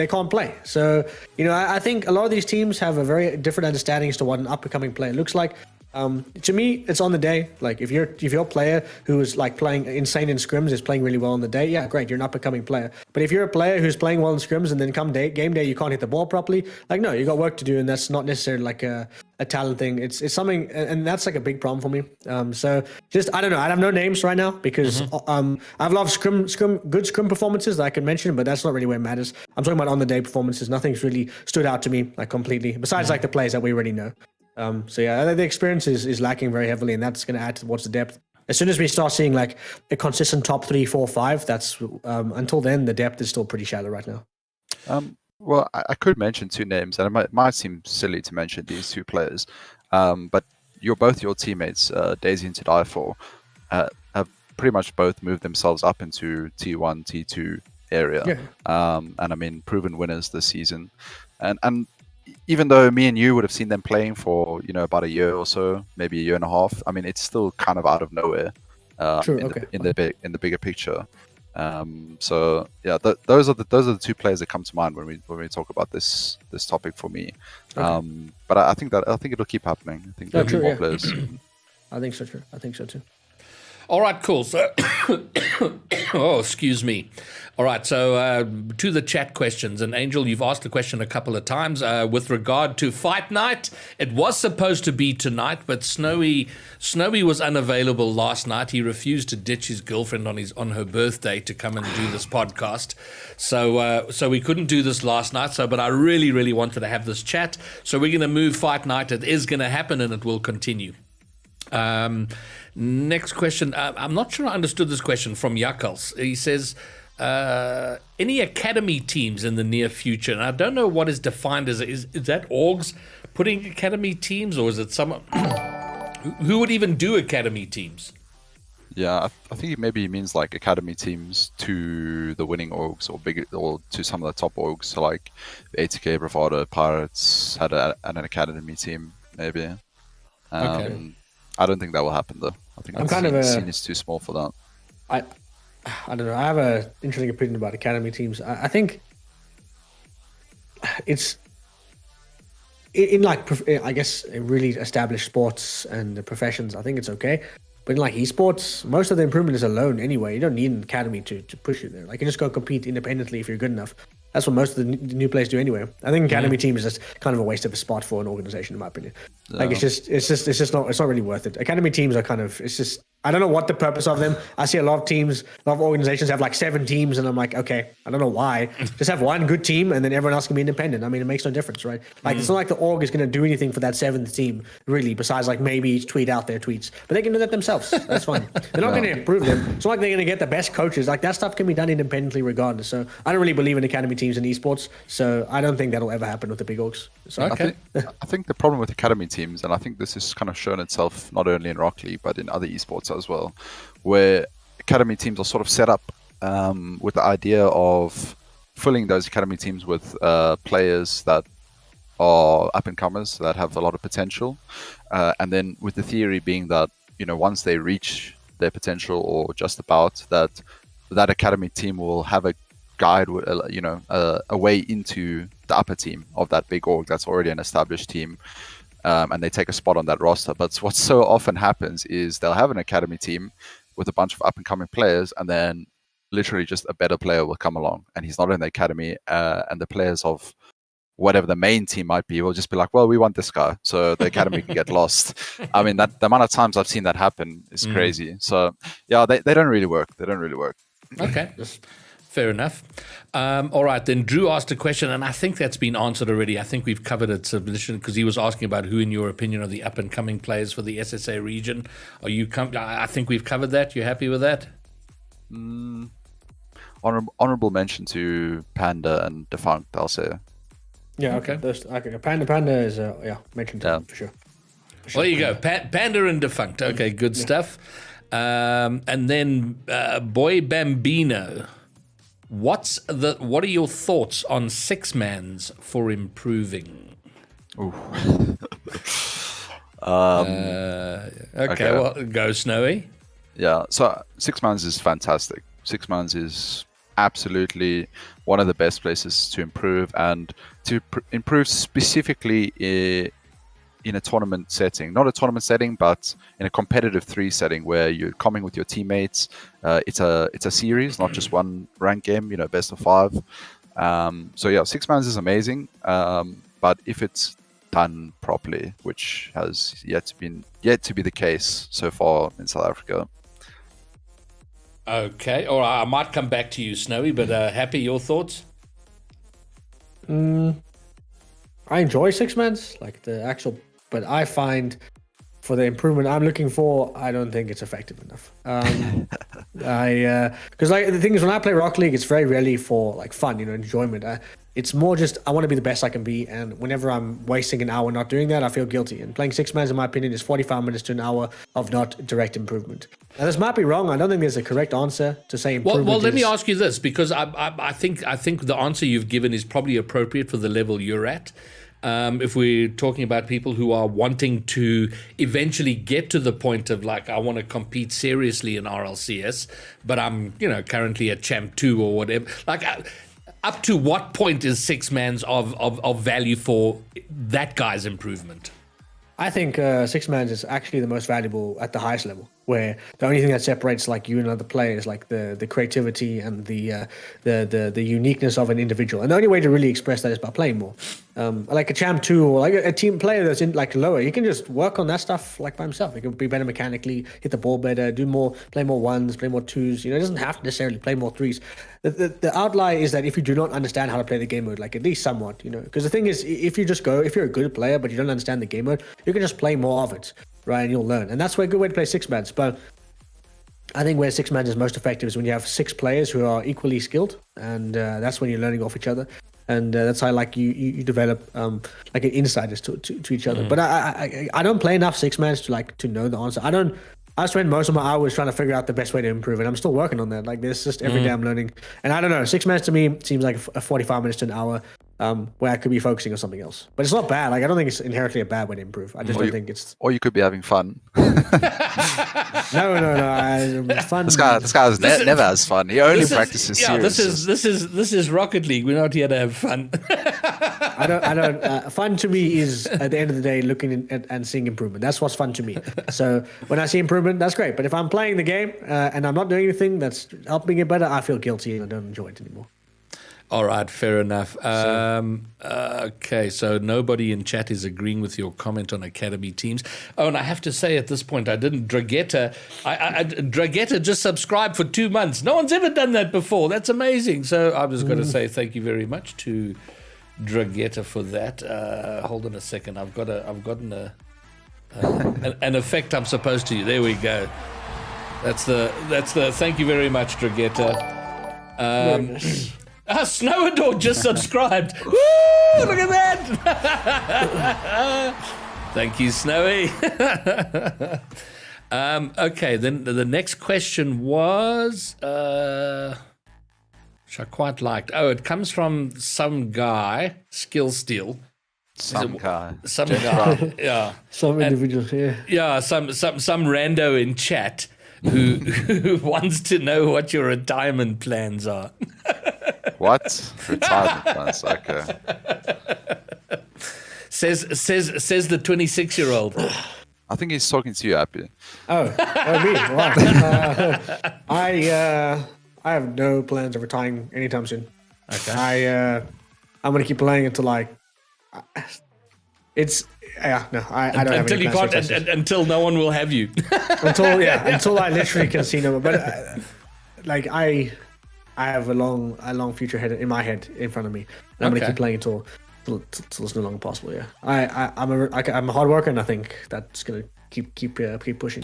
can't play. So I think a lot of these teams have a very different understanding as to what an up and coming player looks like. To me, it's on the day. Like if you're a player who is like playing insane in scrims, is playing really well on the day, yeah, great, you're an up and coming player. But if you're a player who's playing well in scrims and then game day you can't hit the ball properly, like no, you got work to do, and that's not necessarily like a talent thing. It's something, and that's like a big problem for me. So just I don't know. I have no names right now because I have a lot of good scrum performances that I can mention, but that's not really where it matters. I'm talking about on the day performances. Nothing's really stood out to me like completely, besides like the players that we already know. So yeah, the experience is lacking very heavily, and that's going to add towards the depth. As soon as we start seeing like a consistent top 3, 4, 5, that's until then the depth is still pretty shallow right now. Well, I could mention 2 names, and it might seem silly to mention these 2 players, but both your teammates, Daisy and To Die For, have pretty much both moved themselves up into T1, T2 area, and I mean proven winners this season, and even though me and you would have seen them playing for about a year or so, maybe a year and a half, I mean it's still kind of out of nowhere in the bigger picture. So yeah, those are the 2 players that come to mind when we talk about this topic for me. Okay. But I think it'll keep happening. I think there'll be more players. I think so too. All right, cool. So, oh, excuse me. All right, so to the chat questions. And Angel, you've asked the question a couple of times with regard to fight night. It was supposed to be tonight, but Snowy was unavailable last night. He refused to ditch his girlfriend on her birthday to come and do this podcast. So we couldn't do this last night. But I really, really wanted to have this chat. So we're going to move fight night. It is going to happen, and it will continue. Next question. I'm not sure I understood this question from Yakals. He says, any academy teams in the near future? And I don't know what is defined as, is that orgs putting academy teams, or is it someone who would even do academy teams? Yeah, I think it maybe means like academy teams to the winning orgs or to some of the top orgs. So like ATK, Bravado, Pirates had an academy team maybe. Okay. I don't think that will happen though. I think the scene is too small for that. I don't know. I have an interesting opinion about academy teams. I think it's in like, I guess, in really established sports and the professions. I think it's okay. But in like esports, most of the improvement is alone anyway. You don't need an academy to push you there. Like you just go compete independently if you're good enough. That's what most of the new players do anyway. I think academy team is just kind of a waste of a spot for an organization, in my opinion. Yeah. Like it's not really worth it. Academy teams are kind of, it's just, I don't know what the purpose of them. I see a lot of organizations have like 7 teams, and I'm like, okay, I don't know why. Just have one good team, and then everyone else can be independent. I mean, it makes no difference, right? Like it's not like the org is going to do anything for that 7th team, really, besides like maybe tweet out their tweets. But they can do that themselves. That's fine. They're not going to improve them. It's not like they're going to get the best coaches. Like that stuff can be done independently regardless. So I don't really believe in academy teams in esports. So I don't think that'll ever happen with the big orgs. So, okay. I think the problem with academy teams, and I think this has kind of shown itself not only in Rocket League but in other esports as well, where academy teams are sort of set up with the idea of filling those academy teams with players that are up and comers that have a lot of potential, and then with the theory being that once they reach their potential or just about that academy team will have a guide, a way into the upper team of that big org that's already an established team, and they take a spot on that roster. But what so often happens is they'll have an academy team with a bunch of up-and-coming players, and then literally just a better player will come along, and he's not in the academy, and the players of whatever the main team might be will just be like, well, we want this guy, so the academy can get lost. I mean, the amount of times I've seen that happen is crazy. So yeah, they don't really work. They don't really work. Okay. Fair enough. All right, then Drew asked a question, and I think that's been answered already. I think we've covered it submission because he was asking about who, in your opinion, are the up-and-coming players for the SSA region. Are you? I think we've covered that. You happy with that? Honorable mention to Panda and Defunct, I'll say. Yeah, okay. Panda is mentioned to for sure. Well, there you go. Panda and Defunct. Okay, good stuff. And then Boy Bambino. What are your thoughts on six-mans for improving? Ooh. Okay, well, go Snowy. Yeah, so six-mans is fantastic. Six-mans is absolutely one of the best places to improve, and to improve specifically in a tournament setting. Not a tournament setting, but in a competitive 3 setting where you're coming with your teammates. It's a series, not just one ranked game, best of 5. So yeah, six-mans is amazing, but if it's done properly, which has yet to be the case so far in South Africa. Okay, all right, I might come back to you, Snowy, but Happy, your thoughts? I enjoy six-mans, like the actual, but I find for the improvement I'm looking for, I don't think it's effective enough. Because the thing is, when I play Rocket League, it's very rarely for like fun, enjoyment. It's more just I want to be the best I can be, and whenever I'm wasting an hour not doing that, I feel guilty. And playing six-mans, in my opinion, is 45 minutes to an hour of not direct improvement. Now, this might be wrong. I don't think there's a correct answer to say improvement. Well, let me ask you this, because I think the answer you've given is probably appropriate for the level you're at. If we're talking about people who are wanting to eventually get to the point of like, I want to compete seriously in RLCS, but I'm, currently at Champ 2 or whatever. Like, up to what point is six-mans of value for that guy's improvement? I think six-mans is actually the most valuable at the highest level, where the only thing that separates like you and other players, like the creativity and the uniqueness of an individual. And the only way to really express that is by playing more. Like a Champ 2 or like a team player that's in like lower, he can just work on that stuff like by himself. He can be better mechanically, hit the ball better, play more 1s, play more 2s. He doesn't have to necessarily play more 3s. The outlier is that if you do not understand how to play the game mode, like at least somewhat, because the thing is, if you're a good player but you don't understand the game mode, you can just play more of it, right? And you'll learn. And that's a good way to play six-mans. But I think where six-mans is most effective is when you have 6 players who are equally skilled, and that's when you're learning off each other. And that's how like you develop like an insiders to each other. But I don't play enough six-mans to know the answer. I spend most of my hours trying to figure out the best way to improve, and I'm still working on that. Like, there's just every day I'm learning. And I don't know, six-mans to me seems like a 45 minutes to an hour where I could be focusing on something else. But it's not bad. Like, I don't think it's inherently a bad way to improve. I just don't think it's... Or you could be having fun. No. Fun. This guy never has fun. He only practices serious. This is Rocket League. We're not here to have fun. I don't. Fun to me is at the end of the day looking at and seeing improvement. That's what's fun to me. So when I see improvement, that's great. But if I'm playing the game and I'm not doing anything that's helping it better, I feel guilty and I don't enjoy it anymore. All right, fair enough. Okay, so nobody in chat is agreeing with your comment on academy teams. Oh, and I have to say at this point, I didn't. Dragetta just subscribed for 2 months. No one's ever done that before. That's amazing. So I was going to say thank you very much to Dragetta for that. Hold on a second. I've gotten an effect I'm supposed to. There we go. That's the. Thank you very much, Dragetta. Snowdor just subscribed. Woo! Look at that. Thank you, Snowy. Okay, then the next question was, which I quite liked. Oh, it comes from some guy, Skillsteel. Some guy, yeah. Some individual here. Yeah, some rando in chat who wants to know what your retirement plans are. What? Retirement plans, okay. Says the 26-year-old. I think he's talking to you, Happy. Me? Wow. I have no plans of retiring anytime soon. Okay. I'm gonna keep playing until I don't have until you can't until no one will have you. until I literally can see no. But like I have a long future ahead in my head in front of me. And I'm gonna keep playing until it's no longer possible. Yeah, I'm a hard worker, and I think that's gonna keep pushing.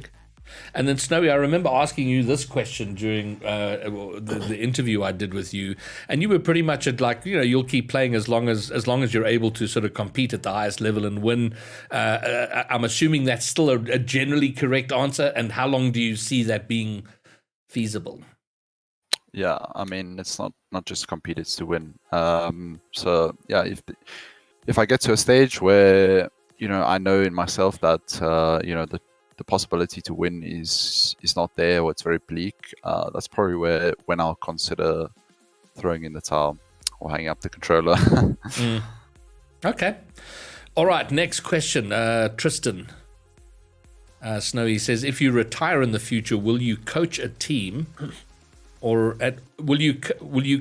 And then Snowy, I remember asking you this question during the interview I did with you, and you were pretty much at like, you'll keep playing as long as you're able to sort of compete at the highest level and win. I'm assuming that's still a generally correct answer. And how long do you see that being feasible? Yeah, I mean, it's not just compete, it's to win. So yeah, if I get to a stage where I know in myself that the possibility to win is not there, or it's very bleak, that's probably when I'll consider throwing in the towel or hanging up the controller. Okay. All right, next question. Tristan. Snowy says, if you retire in the future, will you coach a team, or will you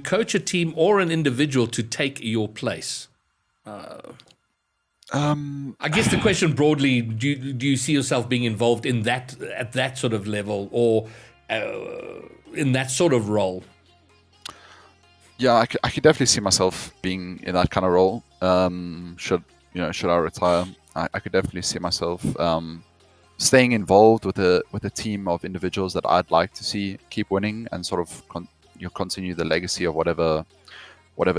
coach a team or an individual to take your place? I guess the question broadly, do you see yourself being involved in that at that sort of level, or in that sort of role? Yeah, I could definitely see myself being in that kind of role. Should I retire, I could definitely see myself staying involved with a team of individuals that I'd like to see keep winning, and sort of continue the legacy of whatever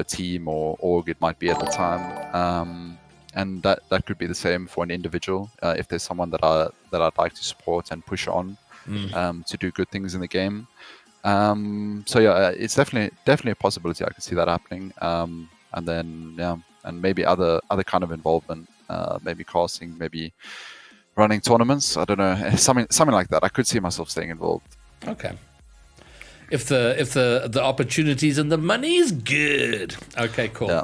team or org it might be at the time. And that could be the same for an individual. If there's someone that I'd like to support and push on to do good things in the game. So yeah, it's definitely a possibility. I could see that happening. And then and maybe other kind of involvement, maybe casting, maybe running tournaments. I don't know, something like that. I could see myself staying involved. Okay. If the opportunities and the money is good. Okay, cool. Yeah.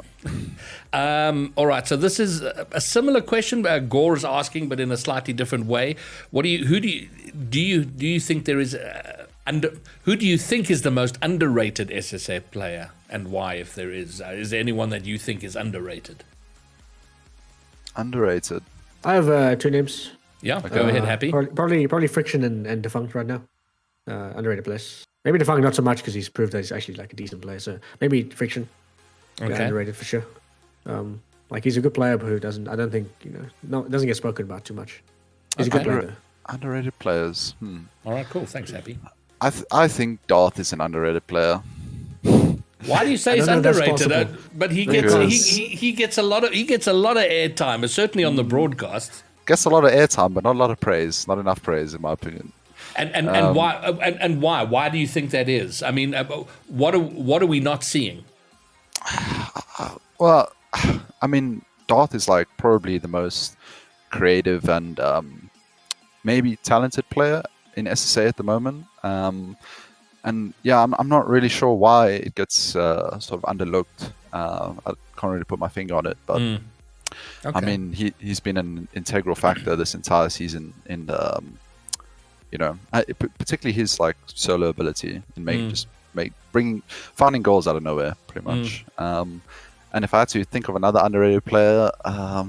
All right. So this is a similar question Gore is asking, but in a slightly different way. Who do you think there is who do you think is the most underrated SSA player, and why? If there is there anyone that you think is underrated? Underrated. I have two names. Yeah, go ahead, Happy. Probably Friction and Defunct right now. Underrated players. Maybe Defunct not so much, because he's proved that he's actually like a decent player. So maybe Friction. Okay. Underrated for sure. Like he's a good player, but who doesn't? I don't think doesn't get spoken about too much. He's a good player though. Underrated players. All right, cool. Thanks, Happy. I think Darth is an underrated player. Why do you say he's underrated? But he gets a lot of airtime, certainly on the broadcast. Gets a lot of airtime, but not a lot of praise. Not enough praise, in my opinion. And why? And why? Why do you think that is? I mean, what are we not seeing? Well, I mean, Darth is like probably the most creative and maybe talented player in SSA at the moment. And yeah, I'm not really sure why it gets sort of underlooked. I can't really put my finger on it, but Okay. I mean, he's been an integral factor this entire season in the, particularly his like solo ability in finding goals out of nowhere, pretty much. And if I had to think of another underrated player, I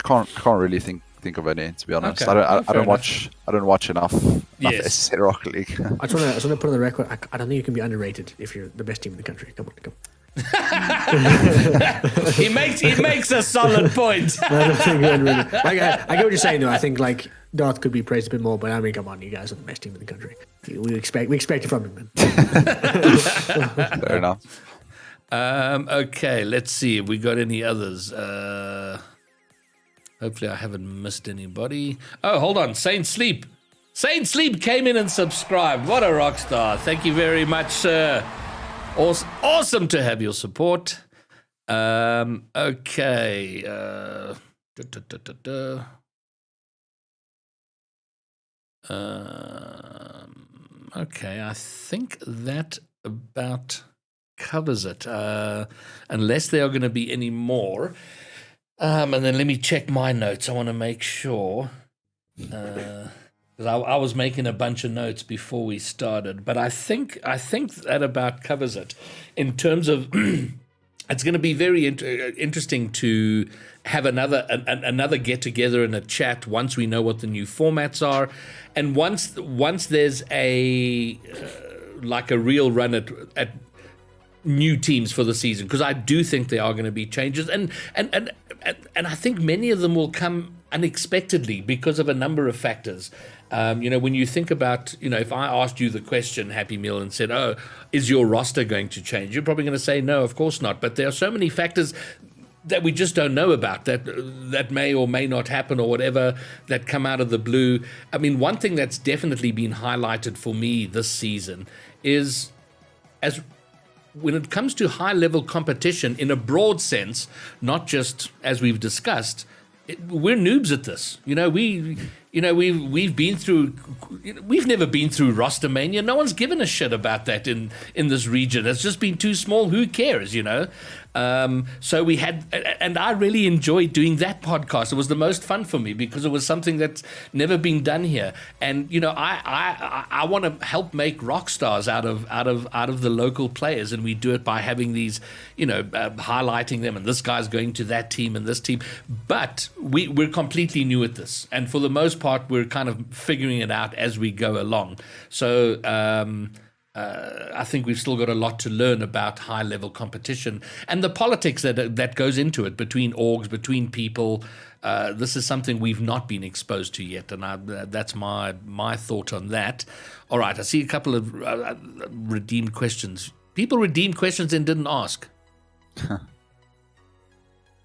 can't really think of any, to be honest. Okay. I don't watch enough SSA Rocket League. I just want to put on the record. I don't think you can be underrated if you're the best team in the country. Come on. he makes a solid point. I don't think you're underrated. I get what you're saying though. I think like Darth could be praised a bit more, but I mean, come on, you guys are the best team in the country. We expect it from him, man. Fair enough. Okay, let's see if we got any others. Hopefully I haven't missed anybody. Oh, hold on. Saint Sleep came in and subscribed. What a rock star. Thank you very much, sir. Awesome to have your support. Okay. Okay, I think that about covers it. Unless there are going to be any more. And then let me check my notes. I want to make sure. I was making a bunch of notes before we started, but I think that about covers it in terms of it's going to be very interesting to have another get together and a chat once we know what the new formats are, and once there's a like a real run at new teams for the season, because I do think there are going to be changes, and I think many of them will come unexpectedly because of a number of factors. When you think about, if I asked you the question, Happymeal, and said, "Oh, is your roster going to change?" You're probably going to say, "No, of course not." But there are so many factors that we just don't know about that may or may not happen, or whatever, that come out of the blue. I mean, one thing that's definitely been highlighted for me this season is, when it comes to high-level competition in a broad sense, not just as we've discussed, we're noobs at this. We've been through. We've never been through roster mania. No one's given a shit about that in this region. It's just been too small. Who cares? So we had, and I really enjoyed doing that podcast. It was the most fun for me because it was something that's never been done here. And I want to help make rock stars out of the local players, and we do it by having these, highlighting them. And this guy's going to that team and this team, but we're completely new at this, and for the most part, we're kind of figuring it out as we go along. So I think we've still got a lot to learn about high-level competition and the politics that goes into it between orgs, between people. This is something we've not been exposed to yet, and that's my thought on that. All right, I see a couple of redeemed questions. People redeemed questions and didn't ask.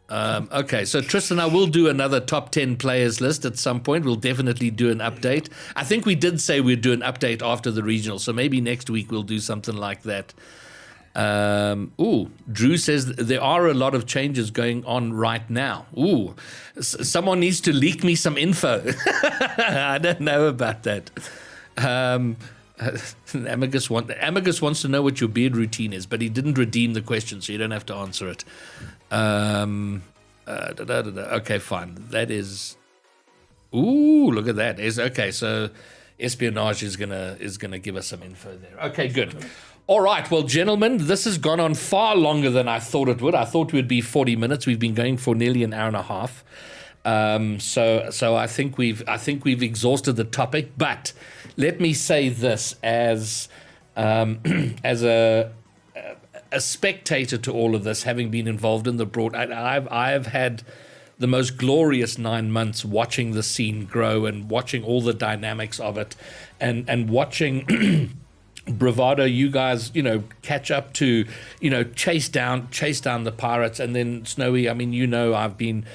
Okay, so Tristan, I will do another top 10 players list at some point. We'll definitely do an update. I think we did say we'd do an update after the regional, so maybe next week we'll do something like that. Drew says there are a lot of changes going on right now. Someone needs to leak me some info. I don't know about that. Amagus wants to know what your beard routine is, but he didn't redeem the question, so you don't have to answer it. Okay, fine. That is. Look at that. Okay, so espionage is gonna give us some info there. Okay, good. All right, well, gentlemen, this has gone on far longer than I thought it would. I thought we'd be 40 minutes. We've been going for nearly an hour and a half. So I think we've exhausted the topic. But let me say this as a spectator to all of this, having been involved in the broad, I have had the most glorious 9 months watching the scene grow and watching all the dynamics of it, and watching Bravado, you guys, catch up to, chase down the Pirates, and then Snowy. I mean, I've been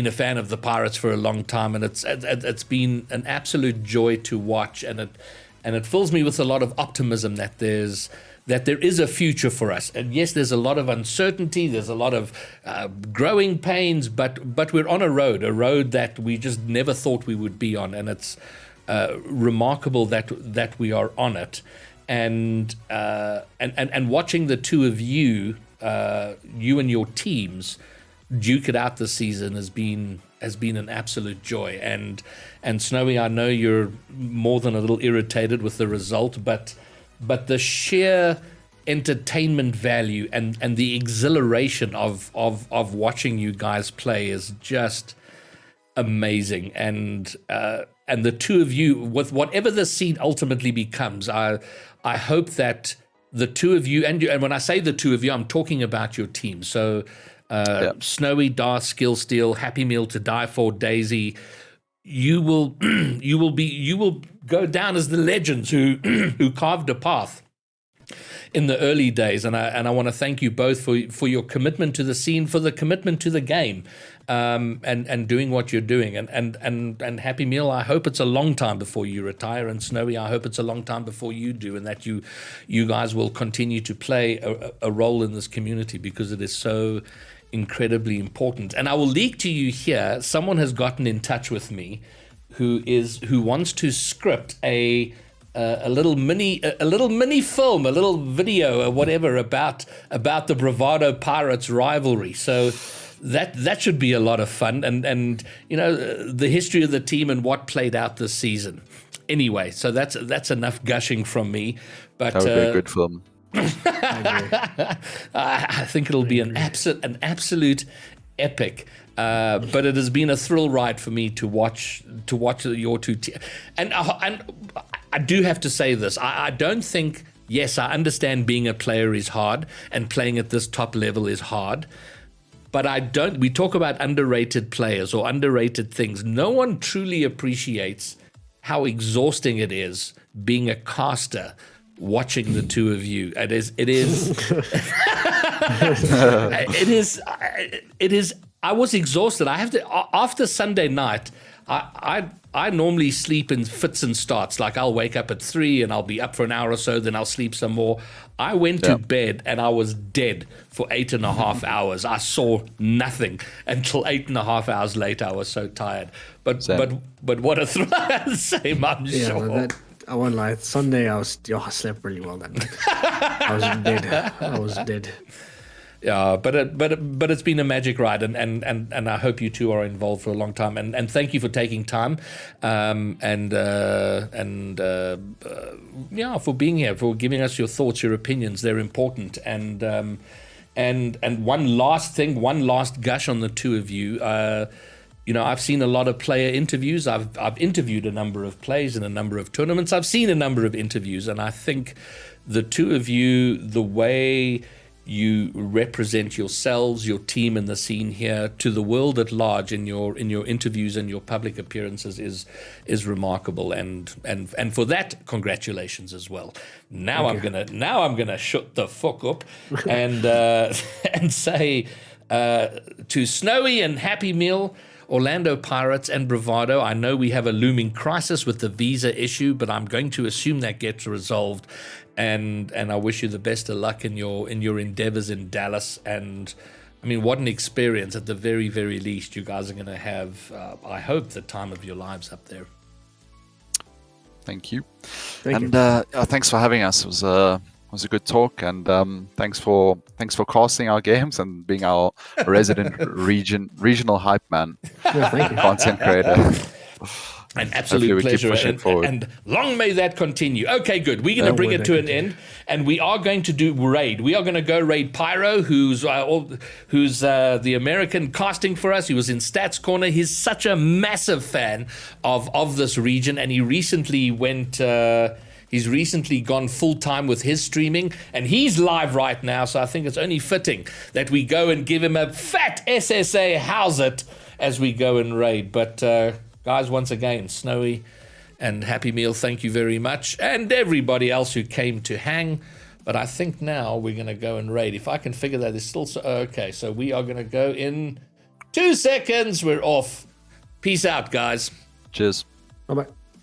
a fan of the Pirates for a long time, and it's been an absolute joy to watch, and it fills me with a lot of optimism that there is a future for us. And yes, there's a lot of uncertainty, there's a lot of growing pains, but we're on a road that we just never thought we would be on, and it's remarkable that we are on it. And watching the two of you, you and your teams, duke it out this season has been an absolute joy. And Snowy, I know you're more than a little irritated with the result, but the sheer entertainment value and the exhilaration of watching you guys play is just amazing. And the two of you, with whatever the scene ultimately becomes, I hope that the two of you, and when I say the two of you, I'm talking about your team. So Snowy, Darth, Skill Steel, Happymeal, To Die For, Daisy, you will go down as the legends who carved a path in the early days, and I want to thank you both for your commitment to the scene, for the commitment to the game, and doing what you're doing. And Happymeal, I hope it's a long time before you retire, and Snowy, I hope it's a long time before you do, and that you guys will continue to play a role in this community, because it is so incredibly important. And I will leak to you here, someone has gotten in touch with me who wants to script a little mini film, a little video or whatever about the Bravado Pirates rivalry. So that should be a lot of fun, and the history of the team and what played out this season. Anyway, so that's enough gushing from me. But that would be a good film. I think it'll be an absolute epic. But it has been a thrill ride for me to watch your two teams. And I do have to say this. I don't think, yes, I understand being a player is hard and playing at this top level is hard. But we talk about underrated players or underrated things. No one truly appreciates how exhausting it is being a caster watching the two of you. It is. I was exhausted. I have to, after Sunday night, I normally sleep in fits and starts. Like I'll wake up at 3 and I'll be up for an hour or so, then I'll sleep some more. I went to bed and I was dead for 8.5 hours. I saw nothing until 8.5 hours later. I was so tired. But what a thrill. Same, I'm sure. I won't lie. Sunday I slept really well that night. I was dead. Yeah, but it's been a magic ride, and I hope you two are involved for a long time, and thank you for taking time, for being here, for giving us your thoughts, your opinions. They're important, and one last gush on the two of you. I've seen a lot of player interviews. I've interviewed a number of players in a number of tournaments. I've seen a number of interviews, and I think the two of you, the way you represent yourselves, your team, and the scene here to the world at large in your interviews and your public appearances is remarkable, and for that, congratulations as well. Now I'm gonna shut the fuck up and say to Snowyy and Happymeal, Orlando Pirates, and Bravado, I know we have a looming crisis with the visa issue, but I'm going to assume that gets resolved. And I wish you the best of luck in your endeavors in Dallas. And I mean, what an experience! At the very, very least, you guys are going to have, I hope, the time of your lives up there. Thank you. Thank you. Thanks for having us. It was a good talk, and thanks for casting our games and being our resident regional hype man, content creator. An absolute pleasure, and long may that continue. Okay, good. We're going to bring it to an end, and we are going to do raid. We are going to go raid Pyro, who's the American casting for us. He was in Stats Corner. He's such a massive fan of this region, and he recently went. He's recently gone full time with his streaming, and he's live right now. So I think it's only fitting that we go and give him a fat SSA house it as we go and raid. But guys, once again, Snowyy and Happymeal, thank you very much, and everybody else who came to hang. But I think now we're going to go and raid. If I can figure that, it's still okay. So we are going to go in 2 seconds. We're off. Peace out, guys. Cheers. Bye-bye.